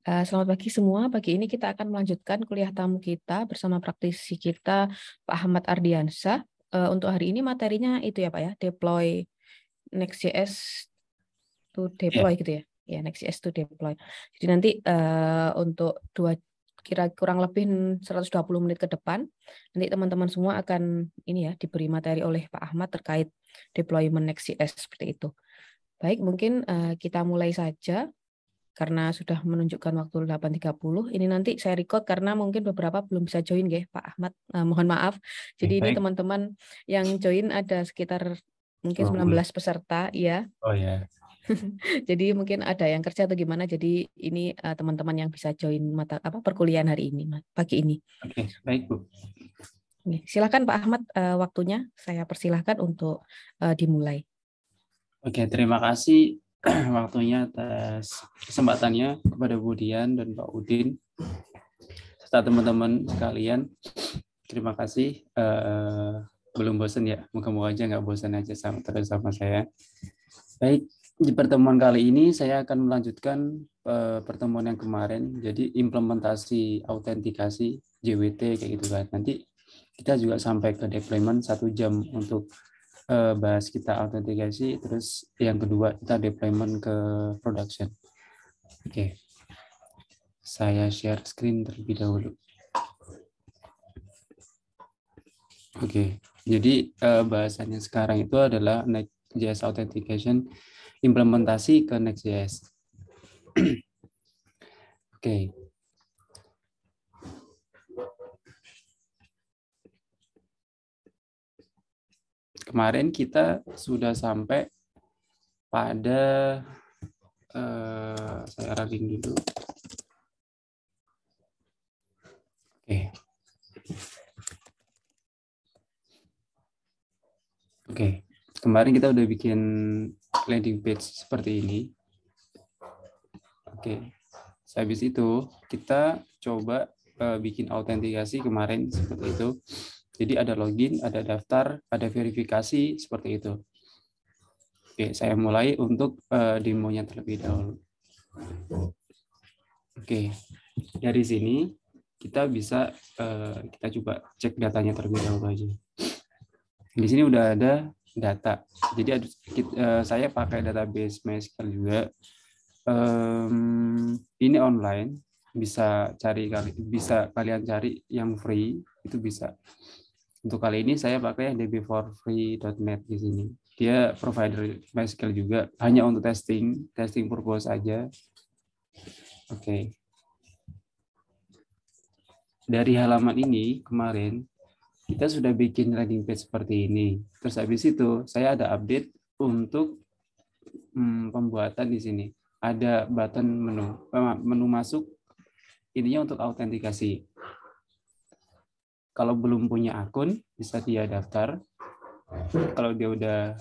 Selamat pagi semua. Pagi ini kita akan melanjutkan kuliah tamu kita bersama praktisi kita Pak Ahmad Ardiansyah. Untuk hari ini materinya itu ya Pak ya, deploy Next.js to Ya, deploy gitu ya. Ya, Next.js to deploy. Jadi nanti untuk kurang lebih 120 menit ke depan, nanti teman-teman semua akan ini ya diberi materi oleh Pak Ahmad terkait deployment Next.js seperti itu. Baik, mungkin kita mulai saja. Karena sudah menunjukkan waktu 8.30. Ini nanti saya record karena mungkin beberapa belum bisa join ya Pak Ahmad. Mohon maaf. Jadi ini baik. teman-teman yang join ada sekitar mungkin 20. 19 peserta ya. Oh ya. Jadi mungkin ada yang kerja atau gimana. Jadi ini teman-teman yang bisa join perkuliahan hari ini pagi ini. Oke, baik Bu. Silakan Pak Ahmad, waktunya saya persilahkan untuk dimulai. Oke, terima kasih waktunya atas kesempatannya kepada Bu Dian dan Pak Udin serta teman-teman sekalian. Terima kasih. Belum bosan ya? Moga-moga aja nggak bosan aja terus sama saya. Baik, di pertemuan kali ini saya akan melanjutkan pertemuan yang kemarin. Jadi implementasi autentikasi JWT kayak gitu kan. Nanti kita juga sampai ke deployment 1 jam untuk bahas kita autentikasi. Terus yang kedua kita deployment ke production. Oke, saya share screen terlebih dahulu. Oke, jadi bahasannya sekarang itu adalah Next.js Authentication implementasi ke Next.js. Oke, kemarin kita sudah sampai pada saya running dulu. Oke. Oke, kemarin kita udah bikin landing page seperti ini. Oke, habis itu kita coba bikin autentikasi kemarin seperti itu. Jadi ada login, ada daftar, ada verifikasi seperti itu. Oke, saya mulai untuk demonya terlebih dahulu. Oke, dari sini kita bisa kita coba cek datanya terlebih dahulu aja. Di sini udah ada data. Jadi saya pakai database MySQL juga. Ini online, bisa kalian cari yang free, itu bisa. Untuk kali ini saya pakai db4free.net di sini. Dia provider MySQL juga, hanya untuk testing purpose aja. Oke. Dari halaman ini kemarin kita sudah bikin landing page seperti ini. Terus habis itu saya ada update untuk pembuatan di sini. Ada button menu masuk, ininya untuk autentikasi. Kalau belum punya akun, bisa dia daftar. Kalau dia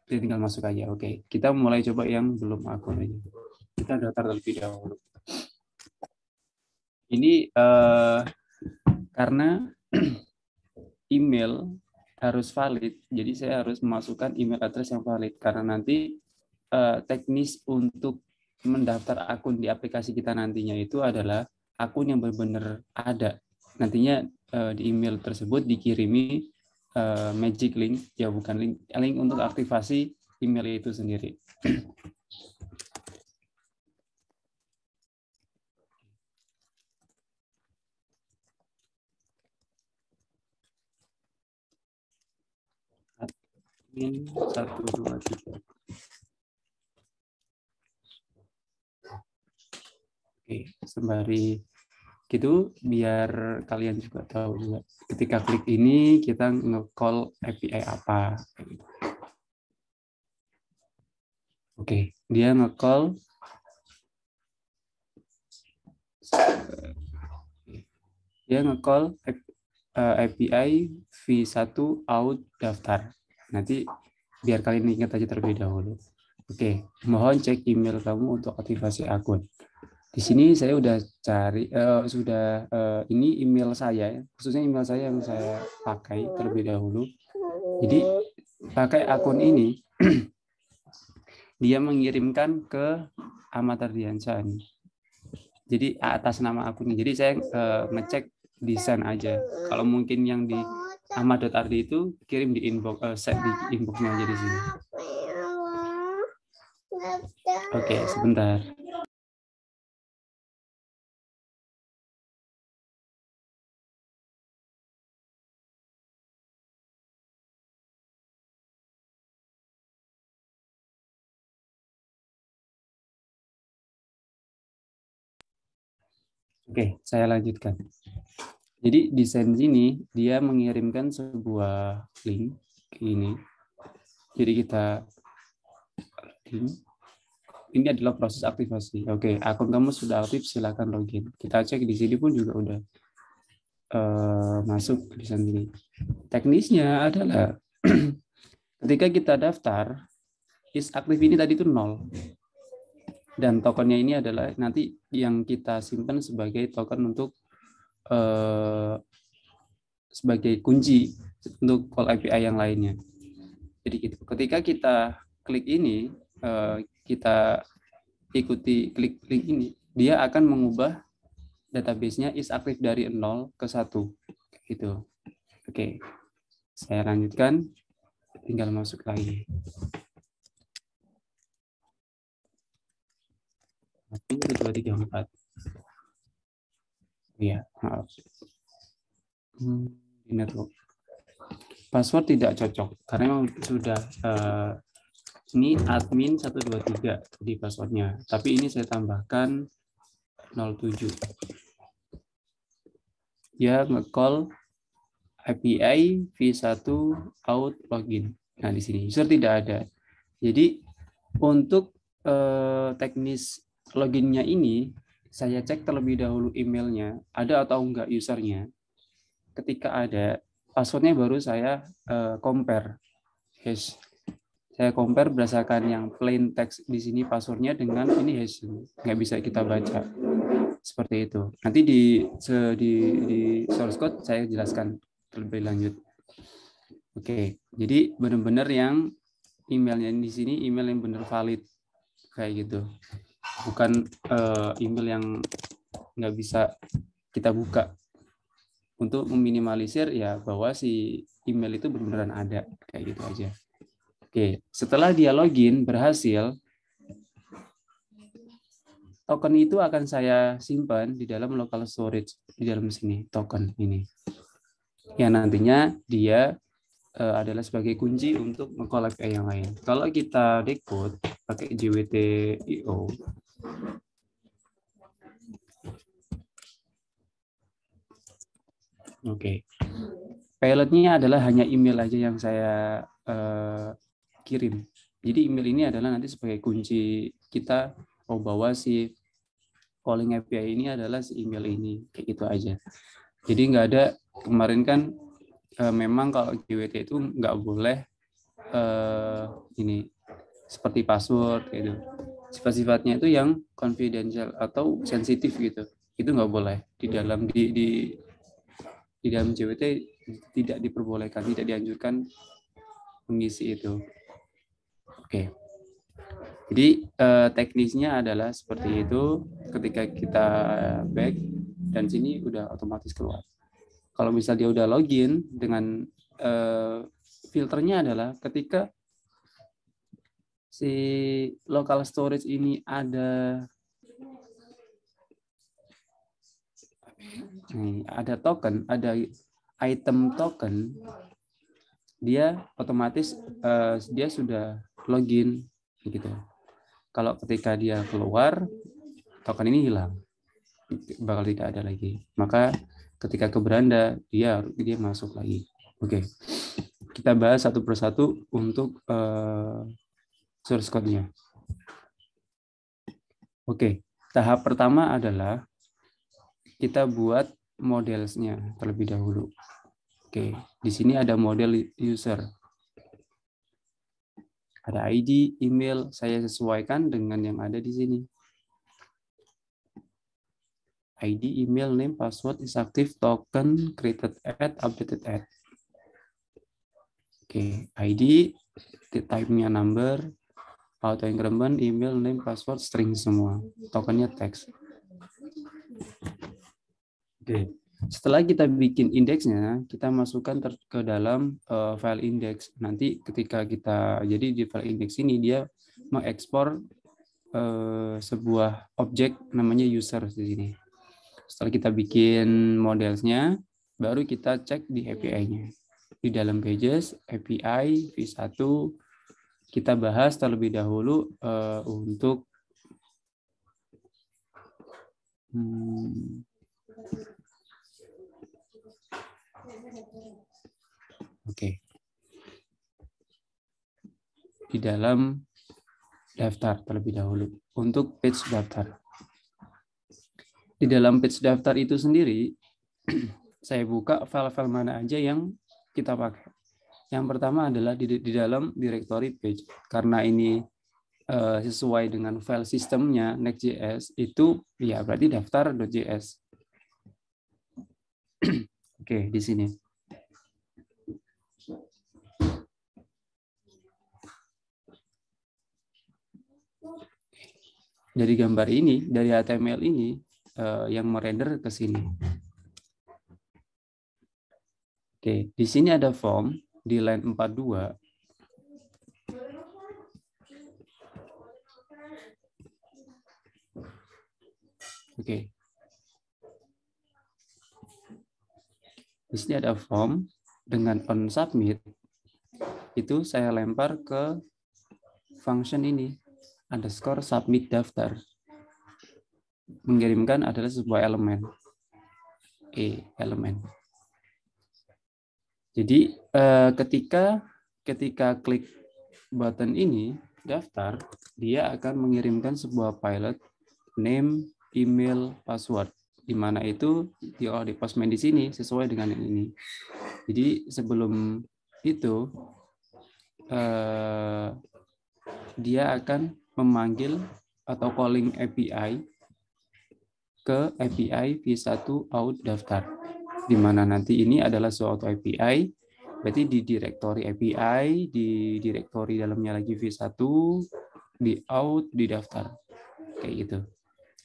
tinggal masuk aja. Oke, kita mulai coba yang belum akun aja. Kita daftar terlebih dahulu. Ini karena email harus valid, jadi saya harus memasukkan email address yang valid karena nanti teknis untuk mendaftar akun di aplikasi kita nantinya itu adalah akun yang benar-benar ada. Nantinya di email tersebut dikirimi magic link, ya bukan link untuk aktivasi email itu sendiri. Admin 1, 2, 3. Oke, sembari gitu biar kalian juga tahu juga. Ketika klik ini kita nge-call API apa. Oke, dia nge-call API v1 out daftar. Nanti biar kalian ingat aja terlebih dahulu. Oke, mohon cek email kamu untuk aktivasi akun. Di sini saya udah cari, ini email saya, khususnya email saya yang saya pakai terlebih dahulu. Jadi pakai akun ini, dia mengirimkan ke Ahmad Ardiansyah. Jadi atas nama akunnya. Jadi saya ngecek desain aja. Kalau mungkin yang di ahmad.ardi itu kirim di inbox, set di inboxnya aja di sini. Oke, sebentar. Oke, saya lanjutkan. Jadi desain sini dia mengirimkan sebuah link ini. Jadi kita ini adalah proses aktivasi. Oke, akun kamu sudah aktif, silakan login. Kita cek di sini pun juga udah masuk di sini. Teknisnya adalah ketika kita daftar, is aktif ini tadi itu 0. Dan tokennya ini adalah nanti yang kita simpan sebagai token untuk sebagai kunci untuk call API yang lainnya. Jadi gitu. Ketika kita klik ini, kita ikuti klik link ini, dia akan mengubah database-nya is aktif dari 0 ke 1. Gitu. Oke. Saya lanjutkan. Tinggal masuk lagi. 1, 2, 3, 4. Iya, maaf. Network. Password tidak cocok karena memang sudah ini admin 123 di passwordnya, tapi ini saya tambahkan 07. Ya, nge-call API v1 out login. Nah, di sini user tidak ada. Jadi untuk teknis loginnya ini saya cek terlebih dahulu emailnya ada atau enggak usernya. Ketika ada, passwordnya baru saya compare hash. Saya compare berdasarkan yang plain text di sini passwordnya dengan ini hash, nggak bisa kita baca seperti itu. Nanti di source code saya jelaskan terlebih lanjut. Oke, jadi benar-benar yang emailnya di sini email yang benar valid kayak gitu, bukan email yang nggak bisa kita buka. Untuk meminimalisir ya bahwa si email itu benar-benar ada kayak gitu aja. Oke, setelah dia login berhasil, token itu akan saya simpan di dalam local storage di dalam sini, token ini. Yang nantinya dia adalah sebagai kunci untuk nge-call API yang lain. Kalau kita decode pakai JWT.io, oke. Pilotnya adalah hanya email aja yang saya kirim. Jadi email ini adalah nanti sebagai kunci kita bahwa si calling API ini adalah si email ini, kayak gitu aja. Jadi nggak ada, kemarin kan memang kalau JWT itu nggak boleh ini seperti password gitu. Sifat-sifatnya itu yang confidential atau sensitif gitu. Itu nggak boleh di dalam di dalam JWT, tidak diperbolehkan, tidak dianjurkan mengisi itu. Oke. Jadi teknisnya adalah seperti itu. Ketika kita back dan sini udah otomatis keluar. Kalau misalnya dia udah login dengan filternya adalah ketika si local storage ini ada token, ada item token, dia otomatis dia sudah login gitu. Kalau ketika dia keluar, token ini hilang, bakal tidak ada lagi. Maka ketika ke beranda dia masuk lagi. Oke, kita bahas satu persatu untuk source code-nya. Oke, tahap pertama adalah kita buat modelsnya terlebih dahulu. Oke, di sini ada model user. Ada ID, email, saya sesuaikan dengan yang ada di sini. ID, email, name, password is active, token, created at, updated at. Oke, ID, type-nya number, auto increment, email, name, password, string semua. Tokennya text. Oke. Setelah kita bikin indeksnya, kita masukkan ke dalam file index. Nanti ketika jadi di file index ini dia mengekspor sebuah objek namanya user di sini. Setelah kita bikin modelnya, baru kita cek di API-nya. Di dalam pages, API, V1, kita bahas terlebih dahulu untuk Oke. Di dalam daftar terlebih dahulu untuk page daftar. Di dalam page daftar itu sendiri, saya buka file-file mana aja yang kita pakai. Yang pertama adalah di dalam directory page. Karena ini sesuai dengan file sistemnya Next.js, itu ya berarti daftar.js. Oke, di sini. Dari gambar ini, dari HTML ini, yang merender ke sini. Oke, di sini ada form di line 42. Oke. Di sini ada form dengan on submit. Itu saya lempar ke function ini, underscore submit daftar. Mengirimkan adalah sebuah elemen. Elemen. Jadi ketika klik button ini daftar, dia akan mengirimkan sebuah pilot name, email, password, di mana itu di postman di sini sesuai dengan yang ini. Jadi sebelum itu dia akan memanggil atau calling API ke API V1 out daftar, di mana nanti ini adalah suatu API, berarti di directory API, di directory dalamnya lagi V1, di out, di daftar, kayak gitu.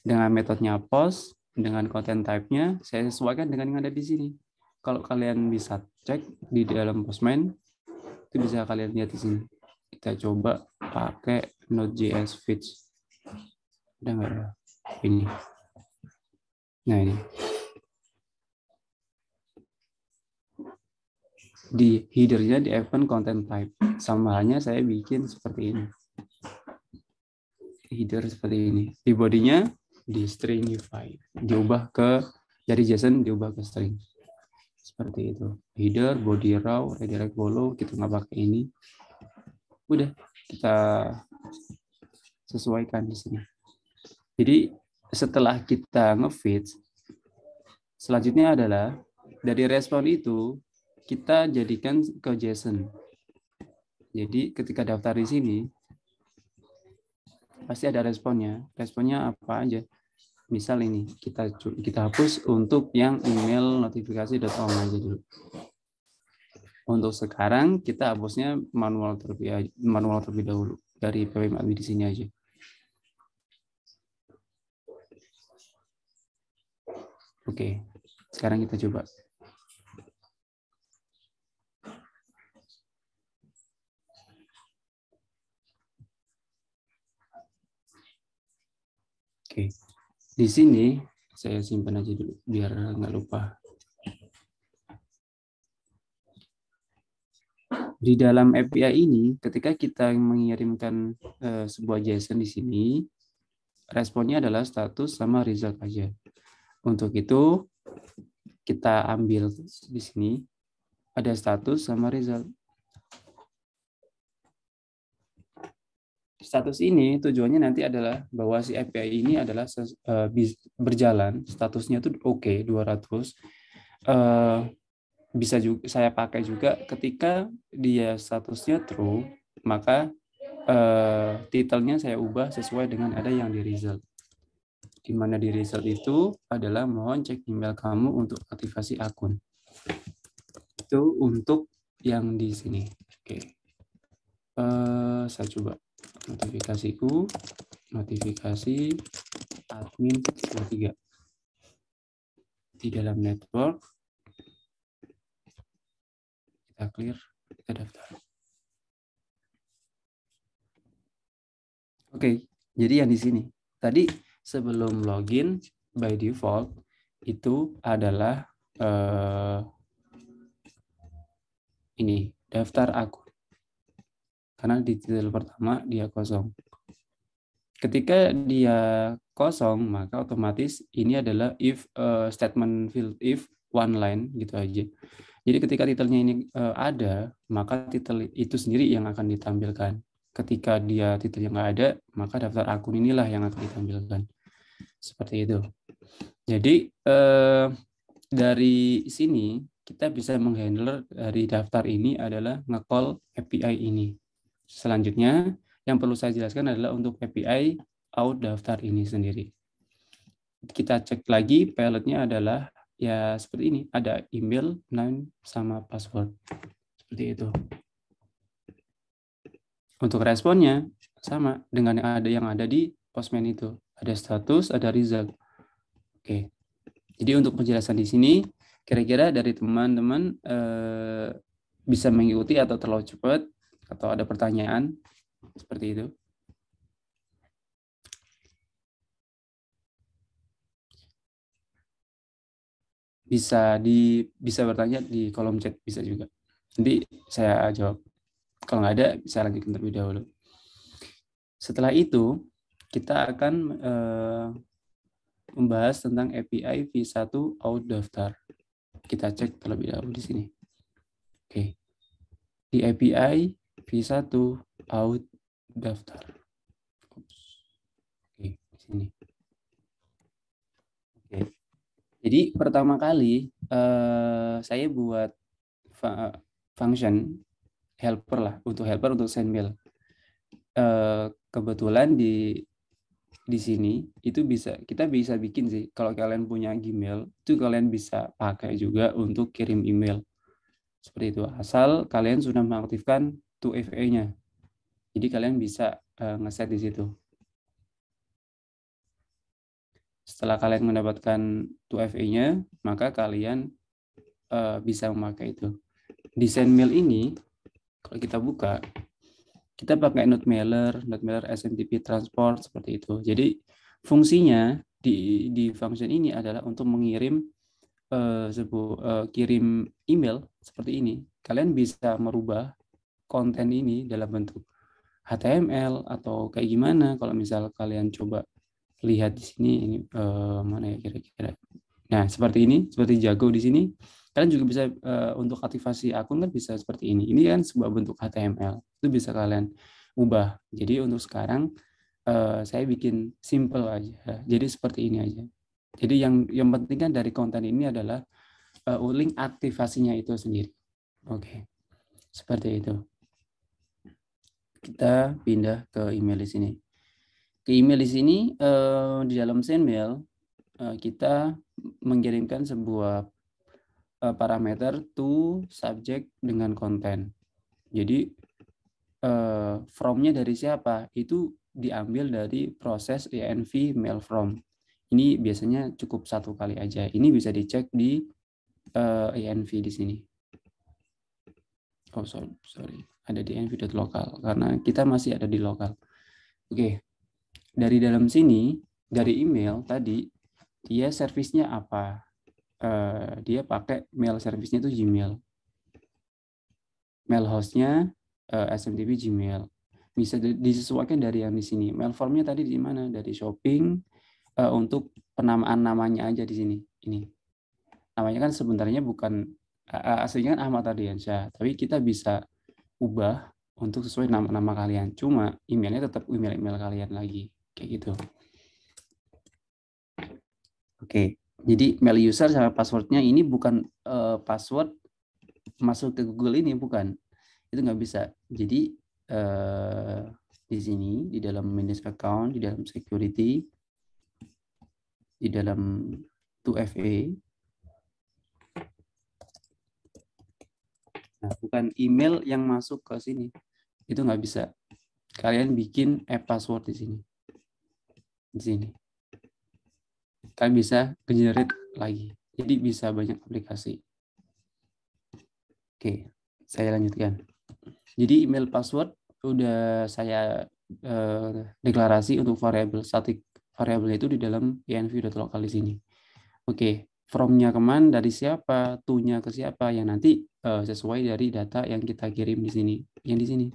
Dengan metodenya post, dengan content type-nya saya sesuaikan dengan yang ada di sini. Kalau kalian bisa cek di dalam Postman, itu bisa kalian lihat di sini. Kita coba pakai Node.js fetch. Udah nggak ya? Ini. Nah ini. Di header-nya di event content type. Sama halnya saya bikin seperti ini. Header seperti ini. Di body-nya di stringify. Diubah dari JSON diubah ke string. Seperti itu. Header, body raw, redirect follow, kita nggak pakai ini. Udah, kita sesuaikan di sini. Jadi setelah kita nge-feed, selanjutnya adalah dari respon itu kita jadikan ke JSON. Jadi ketika daftar di sini pasti ada responnya. Responnya apa aja? Misal ini kita hapus untuk yang email notifikasi.com aja dulu. Untuk sekarang kita hapusnya manual terlebih dahulu dari PWMAB di sini aja. Oke, sekarang kita coba. Oke, di sini saya simpan aja dulu biar nggak lupa. Di dalam API ini, ketika kita mengirimkan sebuah JSON di sini, responnya adalah status sama result aja. Untuk itu, kita ambil di sini, ada status sama result. Status ini tujuannya nanti adalah bahwa si API ini adalah berjalan, statusnya itu oke, 200. Bisa juga saya pakai juga ketika dia statusnya true, maka titelnya saya ubah sesuai dengan ada yang di result. Di mana di result itu adalah mohon cek email kamu untuk aktivasi akun. Itu untuk yang di sini. Oke. Saya coba notifikasi admin 23. di dalam network, kita clear, kita daftar. Oke, jadi yang di sini tadi sebelum login by default itu adalah ini daftar akun, karena di titel pertama dia kosong. Ketika dia kosong, maka otomatis ini adalah if statement field if one line gitu aja. Jadi ketika titelnya ini ada, maka titel itu sendiri yang akan ditampilkan. Ketika dia titelnya nggak ada, maka daftar akun inilah yang akan ditampilkan. Seperti itu. Jadi dari sini kita bisa menghandle dari daftar ini adalah nge-call API ini. Selanjutnya yang perlu saya jelaskan adalah untuk API out daftar ini sendiri. Kita cek lagi pilotnya adalah ya seperti ini, ada email, name, sama password. Seperti itu. Untuk responnya sama dengan yang ada di Postman itu. Ada status, ada result. Oke. Jadi untuk penjelasan di sini, kira-kira dari teman-teman bisa mengikuti atau terlalu cepat, atau ada pertanyaan seperti itu? Bisa bertanya di kolom chat, bisa juga. Nanti saya jawab. Kalau nggak ada, saya lanjutkan terlebih dahulu. Setelah itu, kita akan membahas tentang API V1 out daftar. Kita cek terlebih dahulu di sini. Oke. Di API V1 out daftar. Oke, di sini. Oke. Jadi pertama kali saya buat function helper lah, untuk send mail. Kebetulan di sini itu kita bisa bikin sih, kalau kalian punya Gmail itu kalian bisa pakai juga untuk kirim email seperti itu, asal kalian sudah mengaktifkan 2FA-nya. Jadi kalian bisa ngeset di situ. Setelah kalian mendapatkan 2FA-nya, maka kalian bisa memakai itu. Di sendmail ini kalau kita buka, kita pakai node-mailer SMTP transport seperti itu. Jadi fungsinya di function ini adalah untuk mengirim kirim email seperti ini. Kalian bisa merubah konten ini dalam bentuk HTML atau kayak gimana. Kalau misal kalian coba lihat di sini, ini mana ya kira-kira. Nah seperti ini, seperti jago di sini. Kalian juga bisa untuk aktivasi akun kan bisa seperti ini. Ini kan sebuah bentuk HTML. Itu bisa kalian ubah. Jadi untuk sekarang saya bikin simple aja. Jadi seperti ini aja. Jadi yang penting kan dari konten ini adalah link aktivasinya itu sendiri. Oke. Seperti itu. Kita pindah ke email di sini. Ke email di sini di dalam sendmail kita mengirimkan sebuah parameter to subject dengan konten. Jadi from-nya dari siapa? Itu diambil dari proses env mail from. Ini biasanya cukup satu kali aja. Ini bisa dicek di env di sini. Oh sorry, ada di env.local karena kita masih ada di lokal. Oke. Dari dalam sini, dari email tadi, dia servisnya apa? Dia pakai mail servisnya itu Gmail. Mail hostnya SMTP Gmail. Bisa disesuaikan dari yang di sini. Mail formnya tadi di mana? Dari shopping. Untuk penamaan namanya aja di sini. Ini namanya kan sebenarnya bukan aslinya kan Ahmad Ardiansyah, tapi kita bisa ubah untuk sesuai nama kalian. Cuma emailnya tetap email kalian lagi, kayak gitu. Oke. Jadi mail user sama passwordnya ini bukan password masuk ke Google ini, bukan. Itu nggak bisa. Jadi di sini, di dalam manage account, di dalam security, di dalam 2FA, nah bukan email yang masuk ke sini. Itu nggak bisa. Kalian bikin password di sini. Di sini. Kalian bisa generate lagi. Jadi bisa banyak aplikasi. Oke, saya lanjutkan. Jadi email password udah saya deklarasi untuk variabel static, variabel itu di dalam env.local di sini. Oke, from-nya kemana, dari siapa, to-nya ke siapa, yang nanti sesuai dari data yang kita kirim di sini, yang di sini.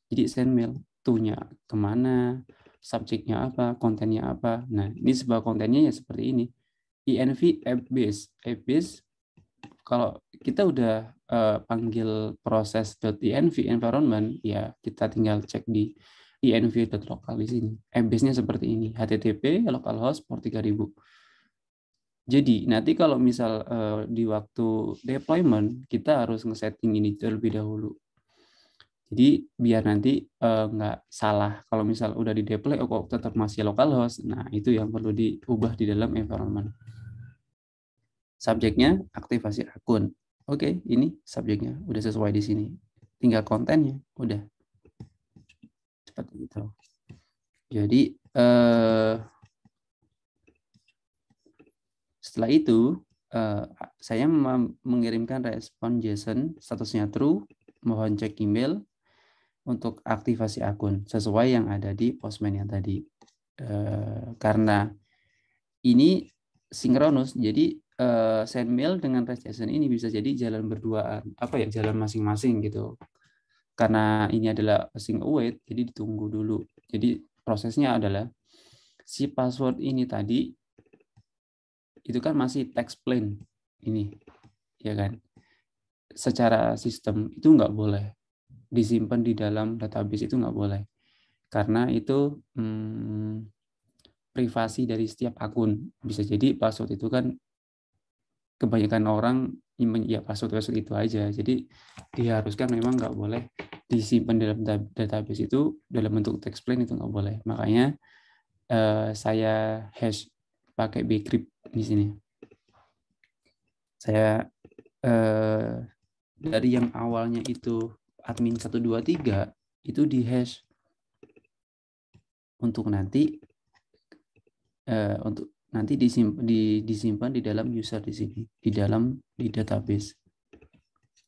Jadi send mail, to-nya kemana, subjeknya apa, kontennya apa. Nah, ini sebuah kontennya ya seperti ini. env app base kalau kita udah panggil proses.env environment, ya kita tinggal cek di env.local di sini. App base-nya seperti ini, http localhost port 3000. Jadi nanti kalau misal di waktu deployment kita harus nge-setting ini terlebih dahulu. Jadi biar nanti nggak salah kalau misal udah di deploy kok tetap masih localhost. Nah, itu yang perlu diubah di dalam environment. Subjeknya aktivasi akun. Oke, ini subjeknya udah sesuai di sini. Tinggal kontennya udah seperti itu. Jadi setelah itu saya mengirimkan respon JSON statusnya true, mohon cek email untuk aktivasi akun sesuai yang ada di Postman yang tadi. Karena ini sinkronus, jadi send mail dengan REST JSON ini bisa jadi jalan berduaan, jalan masing-masing gitu. Karena ini adalah async await, jadi ditunggu dulu. Jadi prosesnya adalah si password ini tadi itu kan masih text plain ini, ya kan? Secara sistem itu nggak boleh disimpan di dalam database, itu nggak boleh, karena itu privasi dari setiap akun. Bisa jadi password itu kan kebanyakan orang ya password itu aja, jadi diharuskan memang nggak boleh disimpan dalam database itu dalam bentuk text plain, itu nggak boleh. Makanya saya hash pakai bcrypt di sini. Saya dari yang awalnya itu admin 123 itu di hash untuk nanti disimpan di dalam user di sini, di database.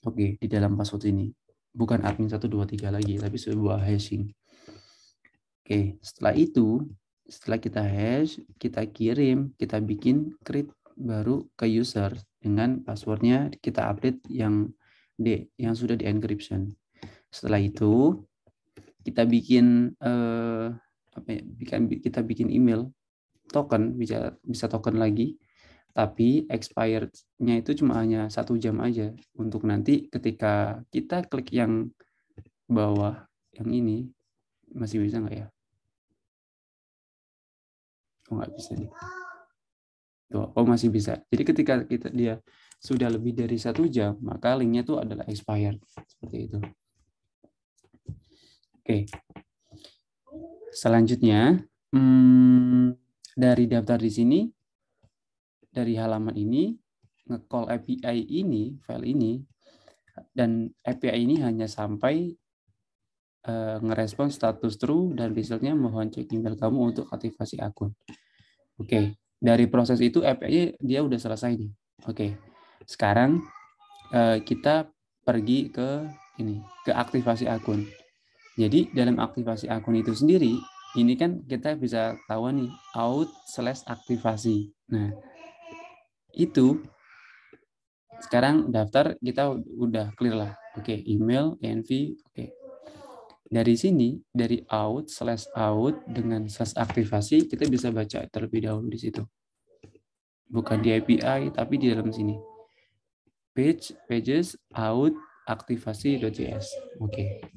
Oke, di dalam password ini. Bukan admin 123 lagi, tapi sebuah hashing. Oke, setelah itu, setelah kita hash, kita kirim, kita bikin create baru ke user dengan passwordnya kita update yang sudah di encryption. Setelah itu kita bikin kita bikin email token, bisa token lagi, tapi expired-nya itu cuma hanya 1 jam aja, untuk nanti ketika kita klik yang bawah yang ini, masih bisa nggak ya? Oh, nggak bisa nih. Oh, masih bisa. Jadi ketika dia sudah lebih dari 1 jam, maka linknya itu adalah expired. Seperti itu. Oke. Selanjutnya, dari daftar di sini, dari halaman ini, nge-call API ini, file ini, dan API ini hanya sampai ngerespon status true dan resultnya mohon cek email kamu untuk aktivasi akun. Oke, dari proses itu API dia udah selesai nih. Oke, sekarang kita pergi ke aktivasi akun. Jadi dalam aktivasi akun itu sendiri, ini kan kita bisa tahu nih out/aktivasi. Nah, itu sekarang daftar kita udah clear lah. Oke, email, env, oke. Dari sini, dari out/out dengan /aktivasi, kita bisa baca terlebih dahulu di situ. Bukan di API, tapi di dalam sini. Pages, out, aktivasi.js. Oke.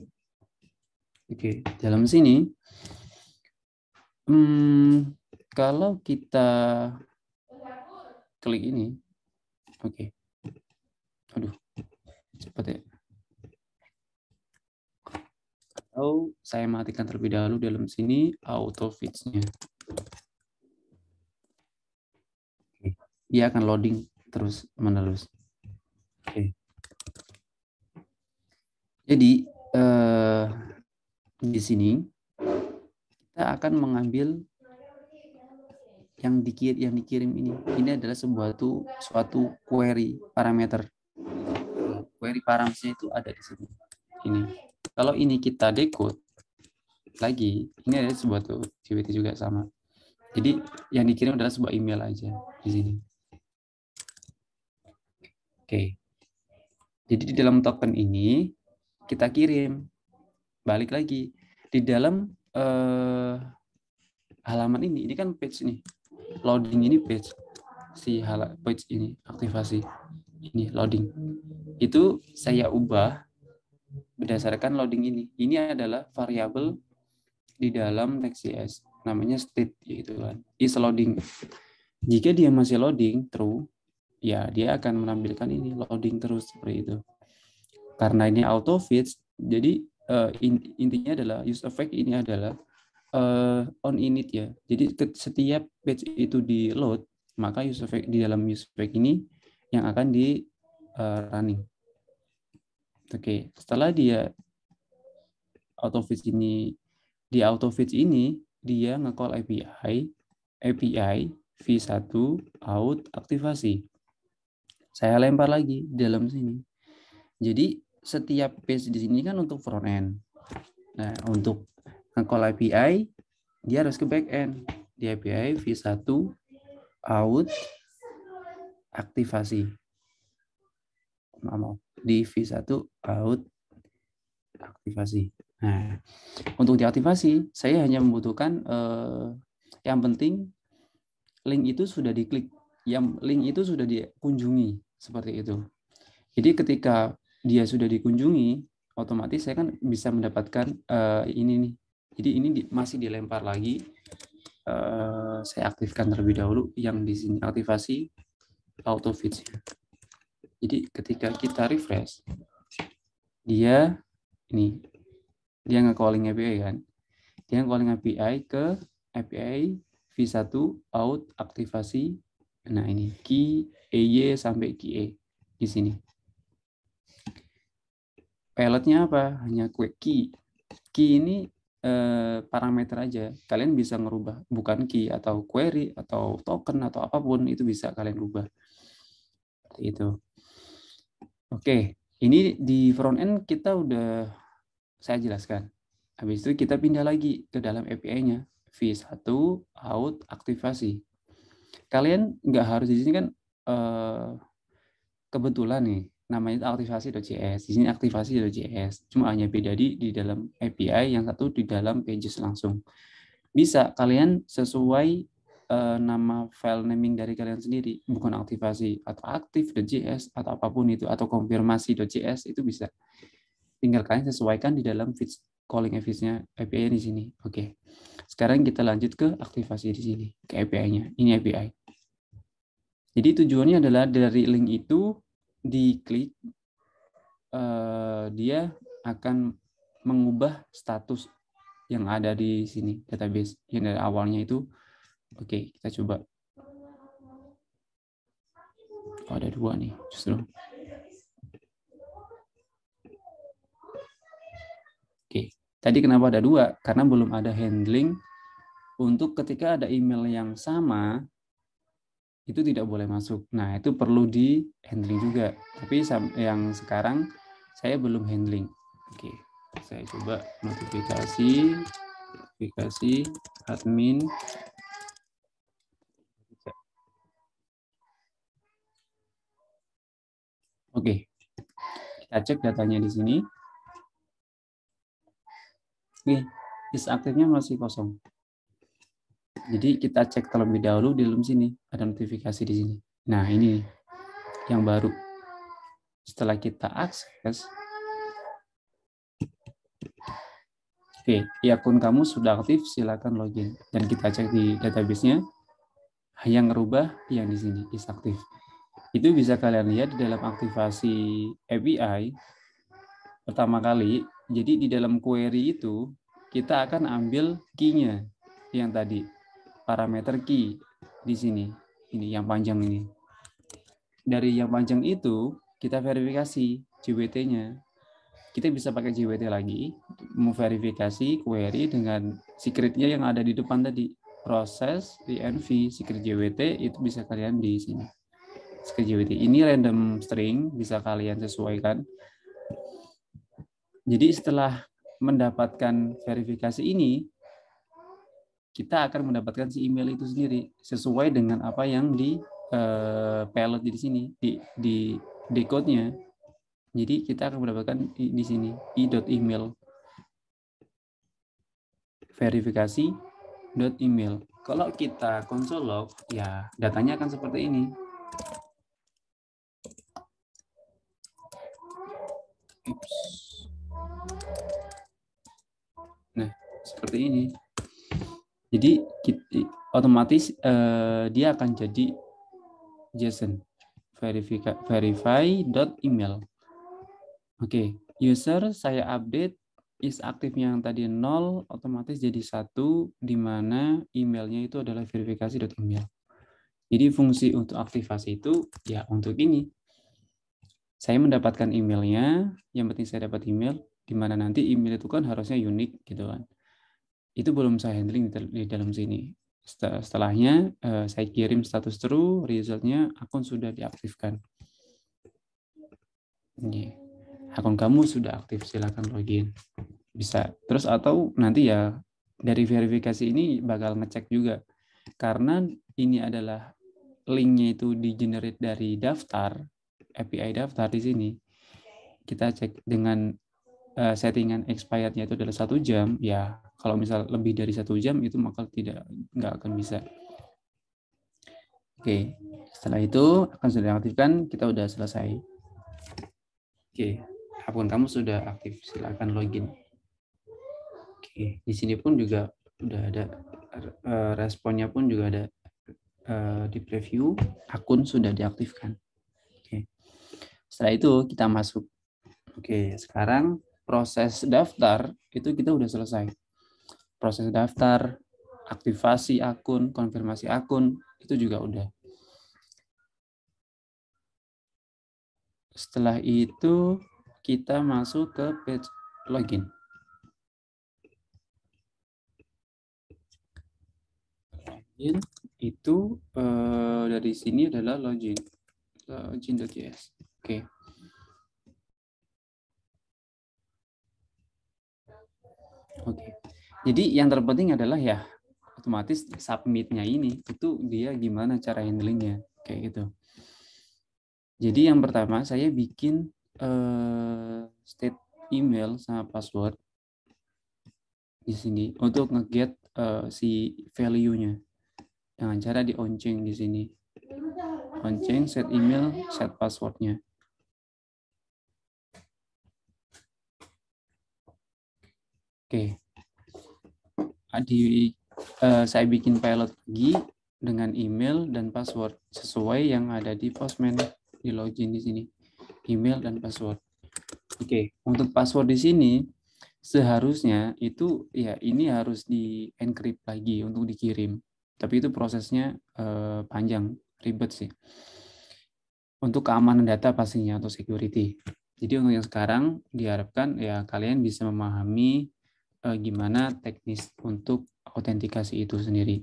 Oke, dalam sini, kalau kita klik ini, oke. Aduh, cepat ya. Atau saya matikan terlebih dahulu dalam sini auto fits-nya. Dia akan loading terus menerus. Oke. Jadi di sini kita akan mengambil yang dikirim ini adalah suatu query parameter. Query params-nya itu ada di sini. Ini. Kalau ini kita decode lagi, ini ada sebuah JWT juga sama. Jadi yang dikirim adalah sebuah email aja di sini. Oke. Jadi di dalam token ini kita kirim. Balik lagi di dalam halaman ini kan page nih. Loading ini page. Page ini aktivasi. Ini loading. Itu saya ubah berdasarkan loading ini. Ini adalah variabel di dalam Next.js, namanya state, yaitu kan is loading. Jika dia masih loading true, ya dia akan menampilkan ini loading terus seperti itu. Karena ini auto fetch, jadi intinya adalah use effect ini adalah on init ya. Jadi setiap page itu di load, maka use effect di dalam use effect ini yang akan di running. Oke, setelah dia auto fetch ini dia nge-call API v1 out aktivasi. Saya lempar lagi di dalam sini. Jadi setiap page di sini kan untuk front end. Nah, untuk nge-call API dia harus ke back end. Di API v1 out aktivasi. Di v1 out aktivasi. Nah, untuk diaktifasi, saya hanya membutuhkan yang penting link itu sudah diklik, link itu sudah dikunjungi, seperti itu. Jadi ketika dia sudah dikunjungi, otomatis saya kan bisa mendapatkan ini nih. Jadi ini masih dilempar lagi. Saya aktifkan terlebih dahulu yang di sini aktivasi auto fetch. Jadi ketika kita refresh, dia nge-calling API kan. Dia nge-calling API ke API v1 out aktivasi. Nah, ini key EY sampai key E di sini. Pilotnya apa? Hanya key. Key ini parameter aja. Kalian bisa ngerubah bukan key atau query atau token atau apapun itu bisa kalian rubah. Seperti itu. Oke, ini di front end kita udah saya jelaskan. Habis itu kita pindah lagi ke dalam API-nya. v1 out aktivasi. Kalian nggak harus di sini kan kebetulan nih namanya aktivasi.js. Di sini aktivasi.js. Cuma hanya beda di dalam API, yang satu di dalam pages langsung. Bisa kalian sesuai nama file naming dari kalian sendiri, bukan aktivasi atau aktif.js atau apapun itu, atau konfirmasi.js itu bisa. Tinggal kalian sesuaikan di dalam calling API-nya di sini. Oke. Sekarang kita lanjut ke aktivasi di sini, ke API-nya. Ini API. Jadi tujuannya adalah dari link itu diklik, dia akan mengubah status yang ada di sini, database yang dari awalnya itu. Oke, kita coba. Oh, ada dua nih, justru. Oke, tadi kenapa ada dua? Karena belum ada handling untuk ketika ada email yang sama, itu tidak boleh masuk. Nah, itu perlu di handling juga. Tapi yang sekarang saya belum handling. Oke, saya coba notifikasi admin. Oke, kita cek datanya di sini. Nih, list aktifnya masih kosong. Jadi kita cek terlebih dahulu di dalam sini, ada notifikasi di sini. Nah, ini yang baru. Setelah kita akses, oke, akun kamu sudah aktif, silakan login. Dan kita cek di database-nya, yang ngerubah yang di sini is aktif. Itu bisa kalian lihat di dalam aktivasi API pertama kali. Jadi di dalam query itu kita akan ambil key-nya yang tadi, parameter key di sini. Ini yang panjang ini. Dari yang panjang itu kita verifikasi JWT-nya. Kita bisa pakai JWT lagi, memverifikasi query dengan secret-nya yang ada di depan tadi. proses DNV secret JWT itu bisa kalian di sini. Secret JWT ini random string, bisa kalian sesuaikan. Jadi setelah mendapatkan verifikasi ini, kita akan mendapatkan si email itu sendiri sesuai dengan apa yang di payload di sini, di decode-nya. Jadi kita akan mendapatkan di sini i.email verifikasi.email. Kalau kita console log, ya datanya akan seperti ini. Nah, seperti ini. Jadi otomatis dia akan jadi JSON verify.email. Oke, user saya update is aktifnya yang tadi 0 otomatis jadi 1, di mana emailnya itu adalah verifikasi.email. Jadi fungsi untuk aktivasi itu ya untuk ini. Saya mendapatkan emailnya, yang penting saya dapat email, di mana nanti email itu kan harusnya unik gitu kan. Itu belum saya handling di dalam sini. Setelahnya saya kirim status true, resultnya akun sudah diaktifkan. Ini akun kamu sudah aktif, silakan login. Bisa. Terus atau nanti ya dari verifikasi ini bakal ngecek juga. Karena ini adalah linknya itu di generate dari daftar, API daftar di sini. Kita cek dengan settingan expirednya itu adalah 1 jam, ya kalau misal lebih dari 1 jam itu maka nggak akan bisa. Oke, setelah itu akan sudah diaktifkan, kita udah selesai. Oke, akun kamu sudah aktif, silakan login. Oke, di sini pun juga udah ada responnya pun juga ada di preview, akun sudah diaktifkan. Oke, setelah itu kita masuk. Oke, sekarang proses daftar itu kita udah selesai. Proses daftar, aktivasi akun, konfirmasi akun, itu juga udah. Setelah itu kita masuk ke page login. Login itu dari sini adalah login.js. Oke. Oke. Jadi yang terpenting adalah ya otomatis submit-nya ini itu dia gimana cara handlingnya kayak gitu. Jadi yang pertama saya bikin state email sama password di sini untuk nge-get si value-nya dengan cara di on-chain di sini. On-chain set email, set password-nya. Oke. Saya bikin pilot lagi dengan email dan password sesuai yang ada di Postman di login di sini. Email dan password. Oke, untuk password di sini seharusnya itu ya ini harus di encrypt lagi untuk dikirim. Tapi itu prosesnya panjang, ribet sih. Untuk keamanan data pastinya atau security. Jadi untuk yang sekarang diharapkan ya kalian bisa memahami gimana teknis untuk autentikasi itu sendiri.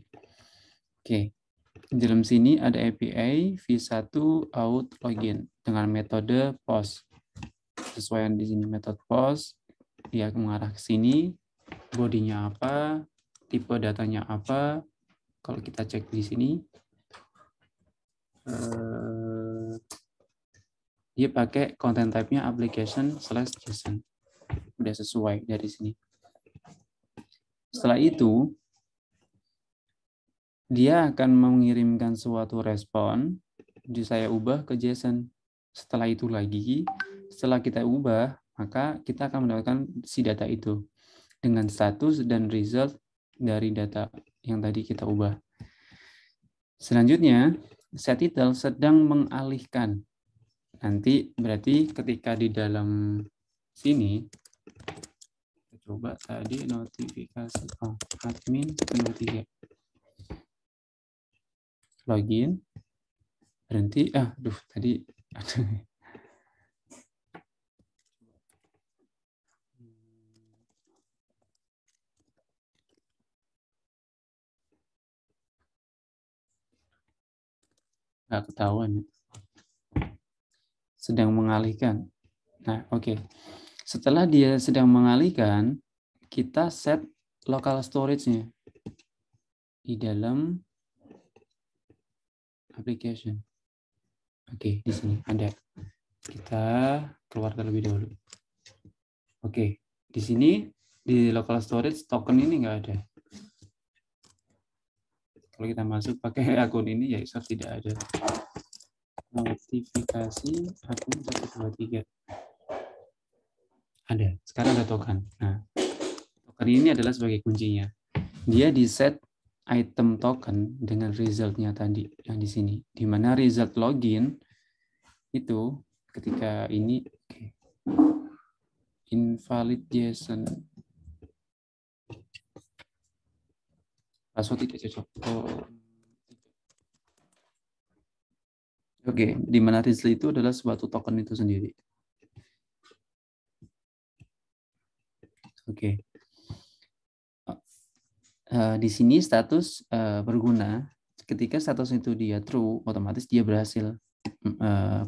Oke, di dalam sini ada API v1 out login dengan metode post. Sesuaian di sini metode post, dia mengarah ke sini, bodinya apa, tipe datanya apa. Kalau kita cek di sini, dia pakai content type-nya application/JSON. Udah sesuai dari sini. Setelah itu, dia akan mengirimkan suatu respon, jadi saya ubah ke JSON. Setelah itu lagi, setelah kita ubah, maka kita akan mendapatkan si data itu dengan status dan result dari data yang tadi kita ubah. Selanjutnya, setTitle sedang mengalihkan. Nanti berarti ketika di dalam sini, coba tadi notifikasi admin notifikasi login berhenti tadi nggak ketahuan. Sedang mengalihkan. Nah, oke. Setelah dia sedang mengalihkan, kita set local storage-nya di dalam application. Oke, di sini ada. Kita keluar terlebih dahulu. Oke, di sini di local storage token ini nggak ada. Kalau kita masuk pakai akun ini ya user tidak ada. Notifikasi akun 123. Ada. Sekarang ada token. Nah, token ini adalah sebagai kuncinya. Dia di set item token dengan resultnya tadi yang di sini. Di mana result login itu ketika ini invalid JSON. Password tidak cocok. Oke, di mana result itu adalah suatu token itu sendiri. Oke. Di sini status berguna. Ketika status itu dia true, otomatis dia berhasil.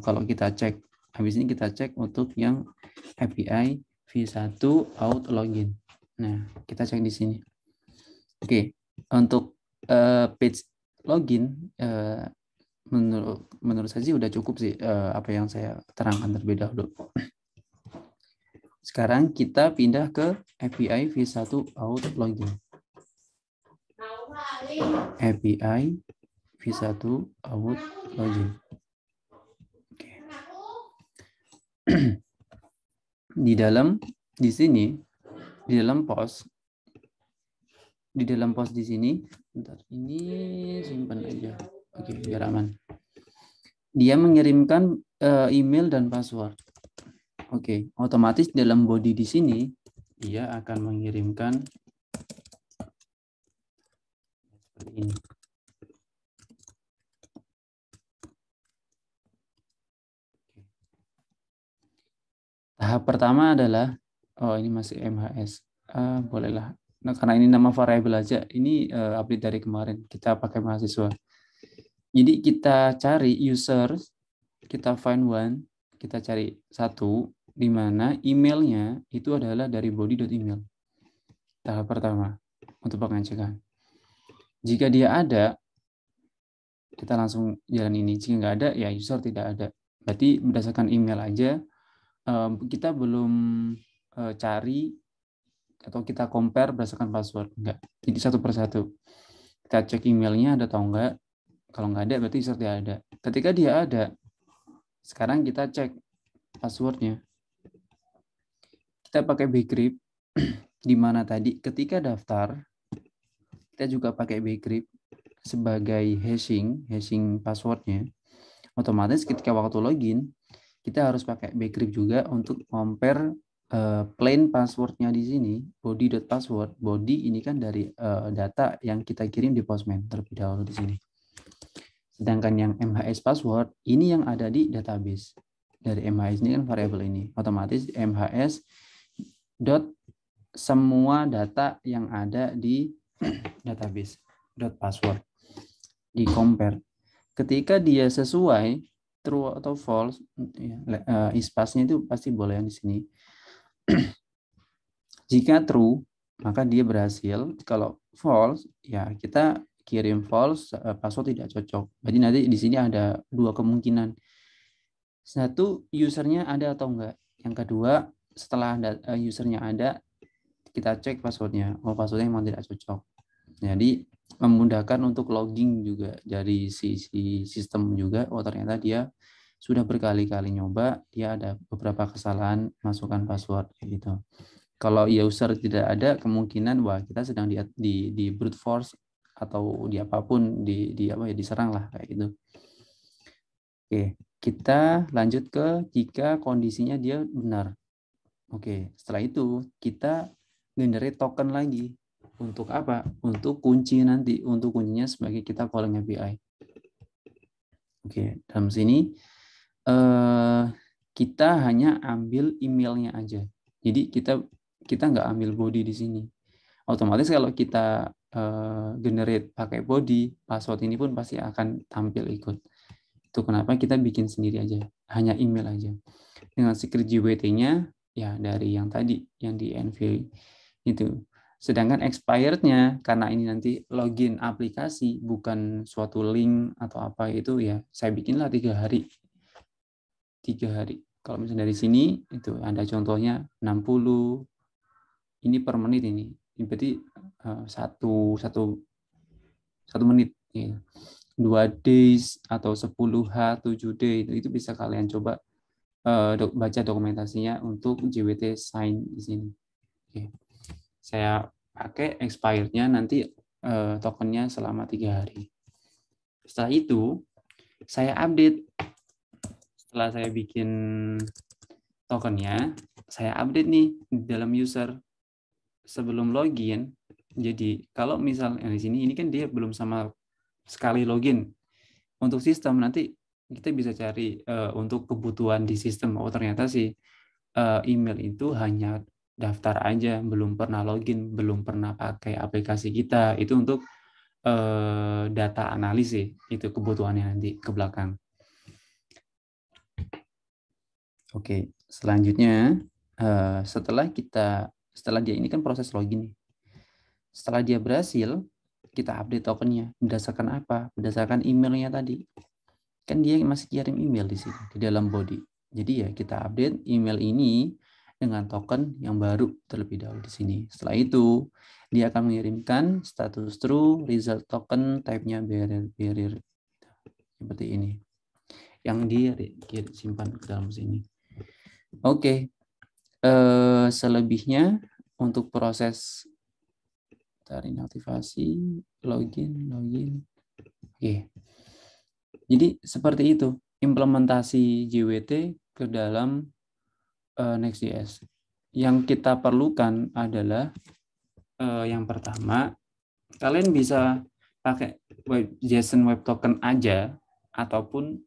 Kalau kita cek, habis ini kita cek untuk yang API v1 out login. Nah, kita cek di sini. Oke, untuk page login, menurut saya sih udah cukup sih apa yang saya terangkan terlebih dahulu. Sekarang kita pindah ke API v1 out login. API v1 out login. Oke. Di sini di dalam post di sini, bentar, ini simpan aja. Oke, biar aman. Dia mengirimkan email dan password. Oke, otomatis dalam body di sini dia akan mengirimkan seperti ini. Tahap pertama adalah, ini masih MHS. Bolehlah. Nah, karena ini nama variabel aja, ini update dari kemarin. Kita pakai mahasiswa. Jadi kita cari user, kita find one, kita cari satu, di mana emailnya itu adalah dari body.email. Tahap pertama untuk pengecekan. Jika dia ada, kita langsung jalan ini. Jika nggak ada, ya user tidak ada. Berarti berdasarkan email aja, kita belum cari atau kita compare berdasarkan password. Enggak. Jadi satu persatu. Kita cek emailnya ada atau enggak. Kalau nggak ada, berarti user tidak ada. Ketika dia ada, sekarang kita cek passwordnya. Kita pakai bcrypt, di mana tadi ketika daftar, kita juga pakai bcrypt sebagai hashing passwordnya. Otomatis ketika waktu login, kita harus pakai bcrypt juga untuk compare plain passwordnya di sini, body.password. Body ini kan dari data yang kita kirim di Postman terlebih dahulu di sini. Sedangkan yang MHS password, ini yang ada di database. Dari MHS ini kan variabel ini. Otomatis MHS dot semua data yang ada di database dot password. Di compare. Ketika dia sesuai, true atau false, ispassnya itu pasti boleh yang di sini. Jika true, maka dia berhasil. Kalau false, ya kita kirim false, password tidak cocok. Jadi nanti di sini ada dua kemungkinan. Satu, usernya ada atau enggak. Yang kedua, setelah usernya ada, kita cek passwordnya. Oh, passwordnya memang tidak cocok. Jadi memudahkan untuk logging juga dari sisi sistem juga. Oh, ternyata dia sudah berkali-kali nyoba, dia ada beberapa kesalahan masukkan password gitu. Kalau user tidak ada, kemungkinan wah kita sedang di brute force atau di apapun diserang lah kayak gitu. Oke, kita lanjut ke jika kondisinya dia benar. Oke, setelah itu kita generate token lagi. Untuk apa? Untuk kunci nanti, untuk kuncinya sebagai kita calling API. Oke, dalam sini kita hanya ambil emailnya aja. Jadi kita nggak ambil body di sini. Otomatis kalau kita generate pakai body, password ini pun pasti akan tampil ikut. Itu kenapa kita bikin sendiri aja, hanya email aja. Dengan secret JWT-nya ya dari yang tadi, yang di NV itu. Sedangkan expirednya, karena ini nanti login aplikasi, bukan suatu link atau apa itu ya, saya bikinlah 3 hari. 3 hari. Kalau misalnya dari sini, itu ada contohnya 60, ini per menit ini. Ini berarti satu menit. Ya. 2 days atau 10H, 7D, itu bisa kalian coba baca dokumentasinya untuk JWT sign di sini. Oke. Saya pakai expirednya nanti tokennya selama 3 hari. Setelah itu saya update. Setelah saya bikin tokennya, saya update nih di dalam user sebelum login. Jadi kalau misalnya di sini ini kan dia belum sama sekali login. Untuk sistem nanti kita bisa cari untuk kebutuhan di sistem. Oh ternyata sih email itu hanya daftar aja, belum pernah login, belum pernah pakai aplikasi kita. Itu untuk data analisis, itu kebutuhannya nanti ke belakang. Oke, selanjutnya setelah dia ini kan proses login. Setelah dia berhasil, kita update tokennya. Berdasarkan apa? Berdasarkan emailnya tadi. Kan dia masih kirim email di sini, di dalam body. Jadi ya kita update email ini dengan token yang baru terlebih dahulu di sini. Setelah itu, dia akan mengirimkan status true, result token, type-nya barrier. Seperti ini. Yang dia simpan ke dalam sini. Oke. Selebihnya untuk proses tarik aktivasi, login. Oke. Jadi seperti itu implementasi JWT ke dalam Next.js. Yang kita perlukan adalah yang pertama, kalian bisa pakai JSON Web Token aja ataupun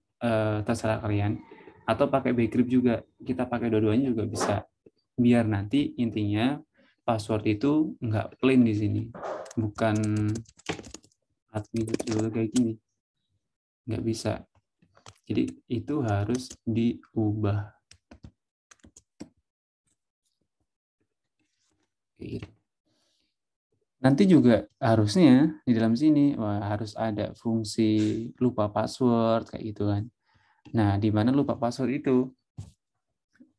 terserah kalian, atau pakai Bcrypt juga. Kita pakai dua-duanya juga bisa. Biar nanti intinya password itu nggak plain di sini, bukan admin kayak gini, nggak bisa. Jadi itu harus diubah. Nanti juga harusnya di dalam sini harus ada fungsi lupa password kayak gitu kan. Nah, di mana lupa password itu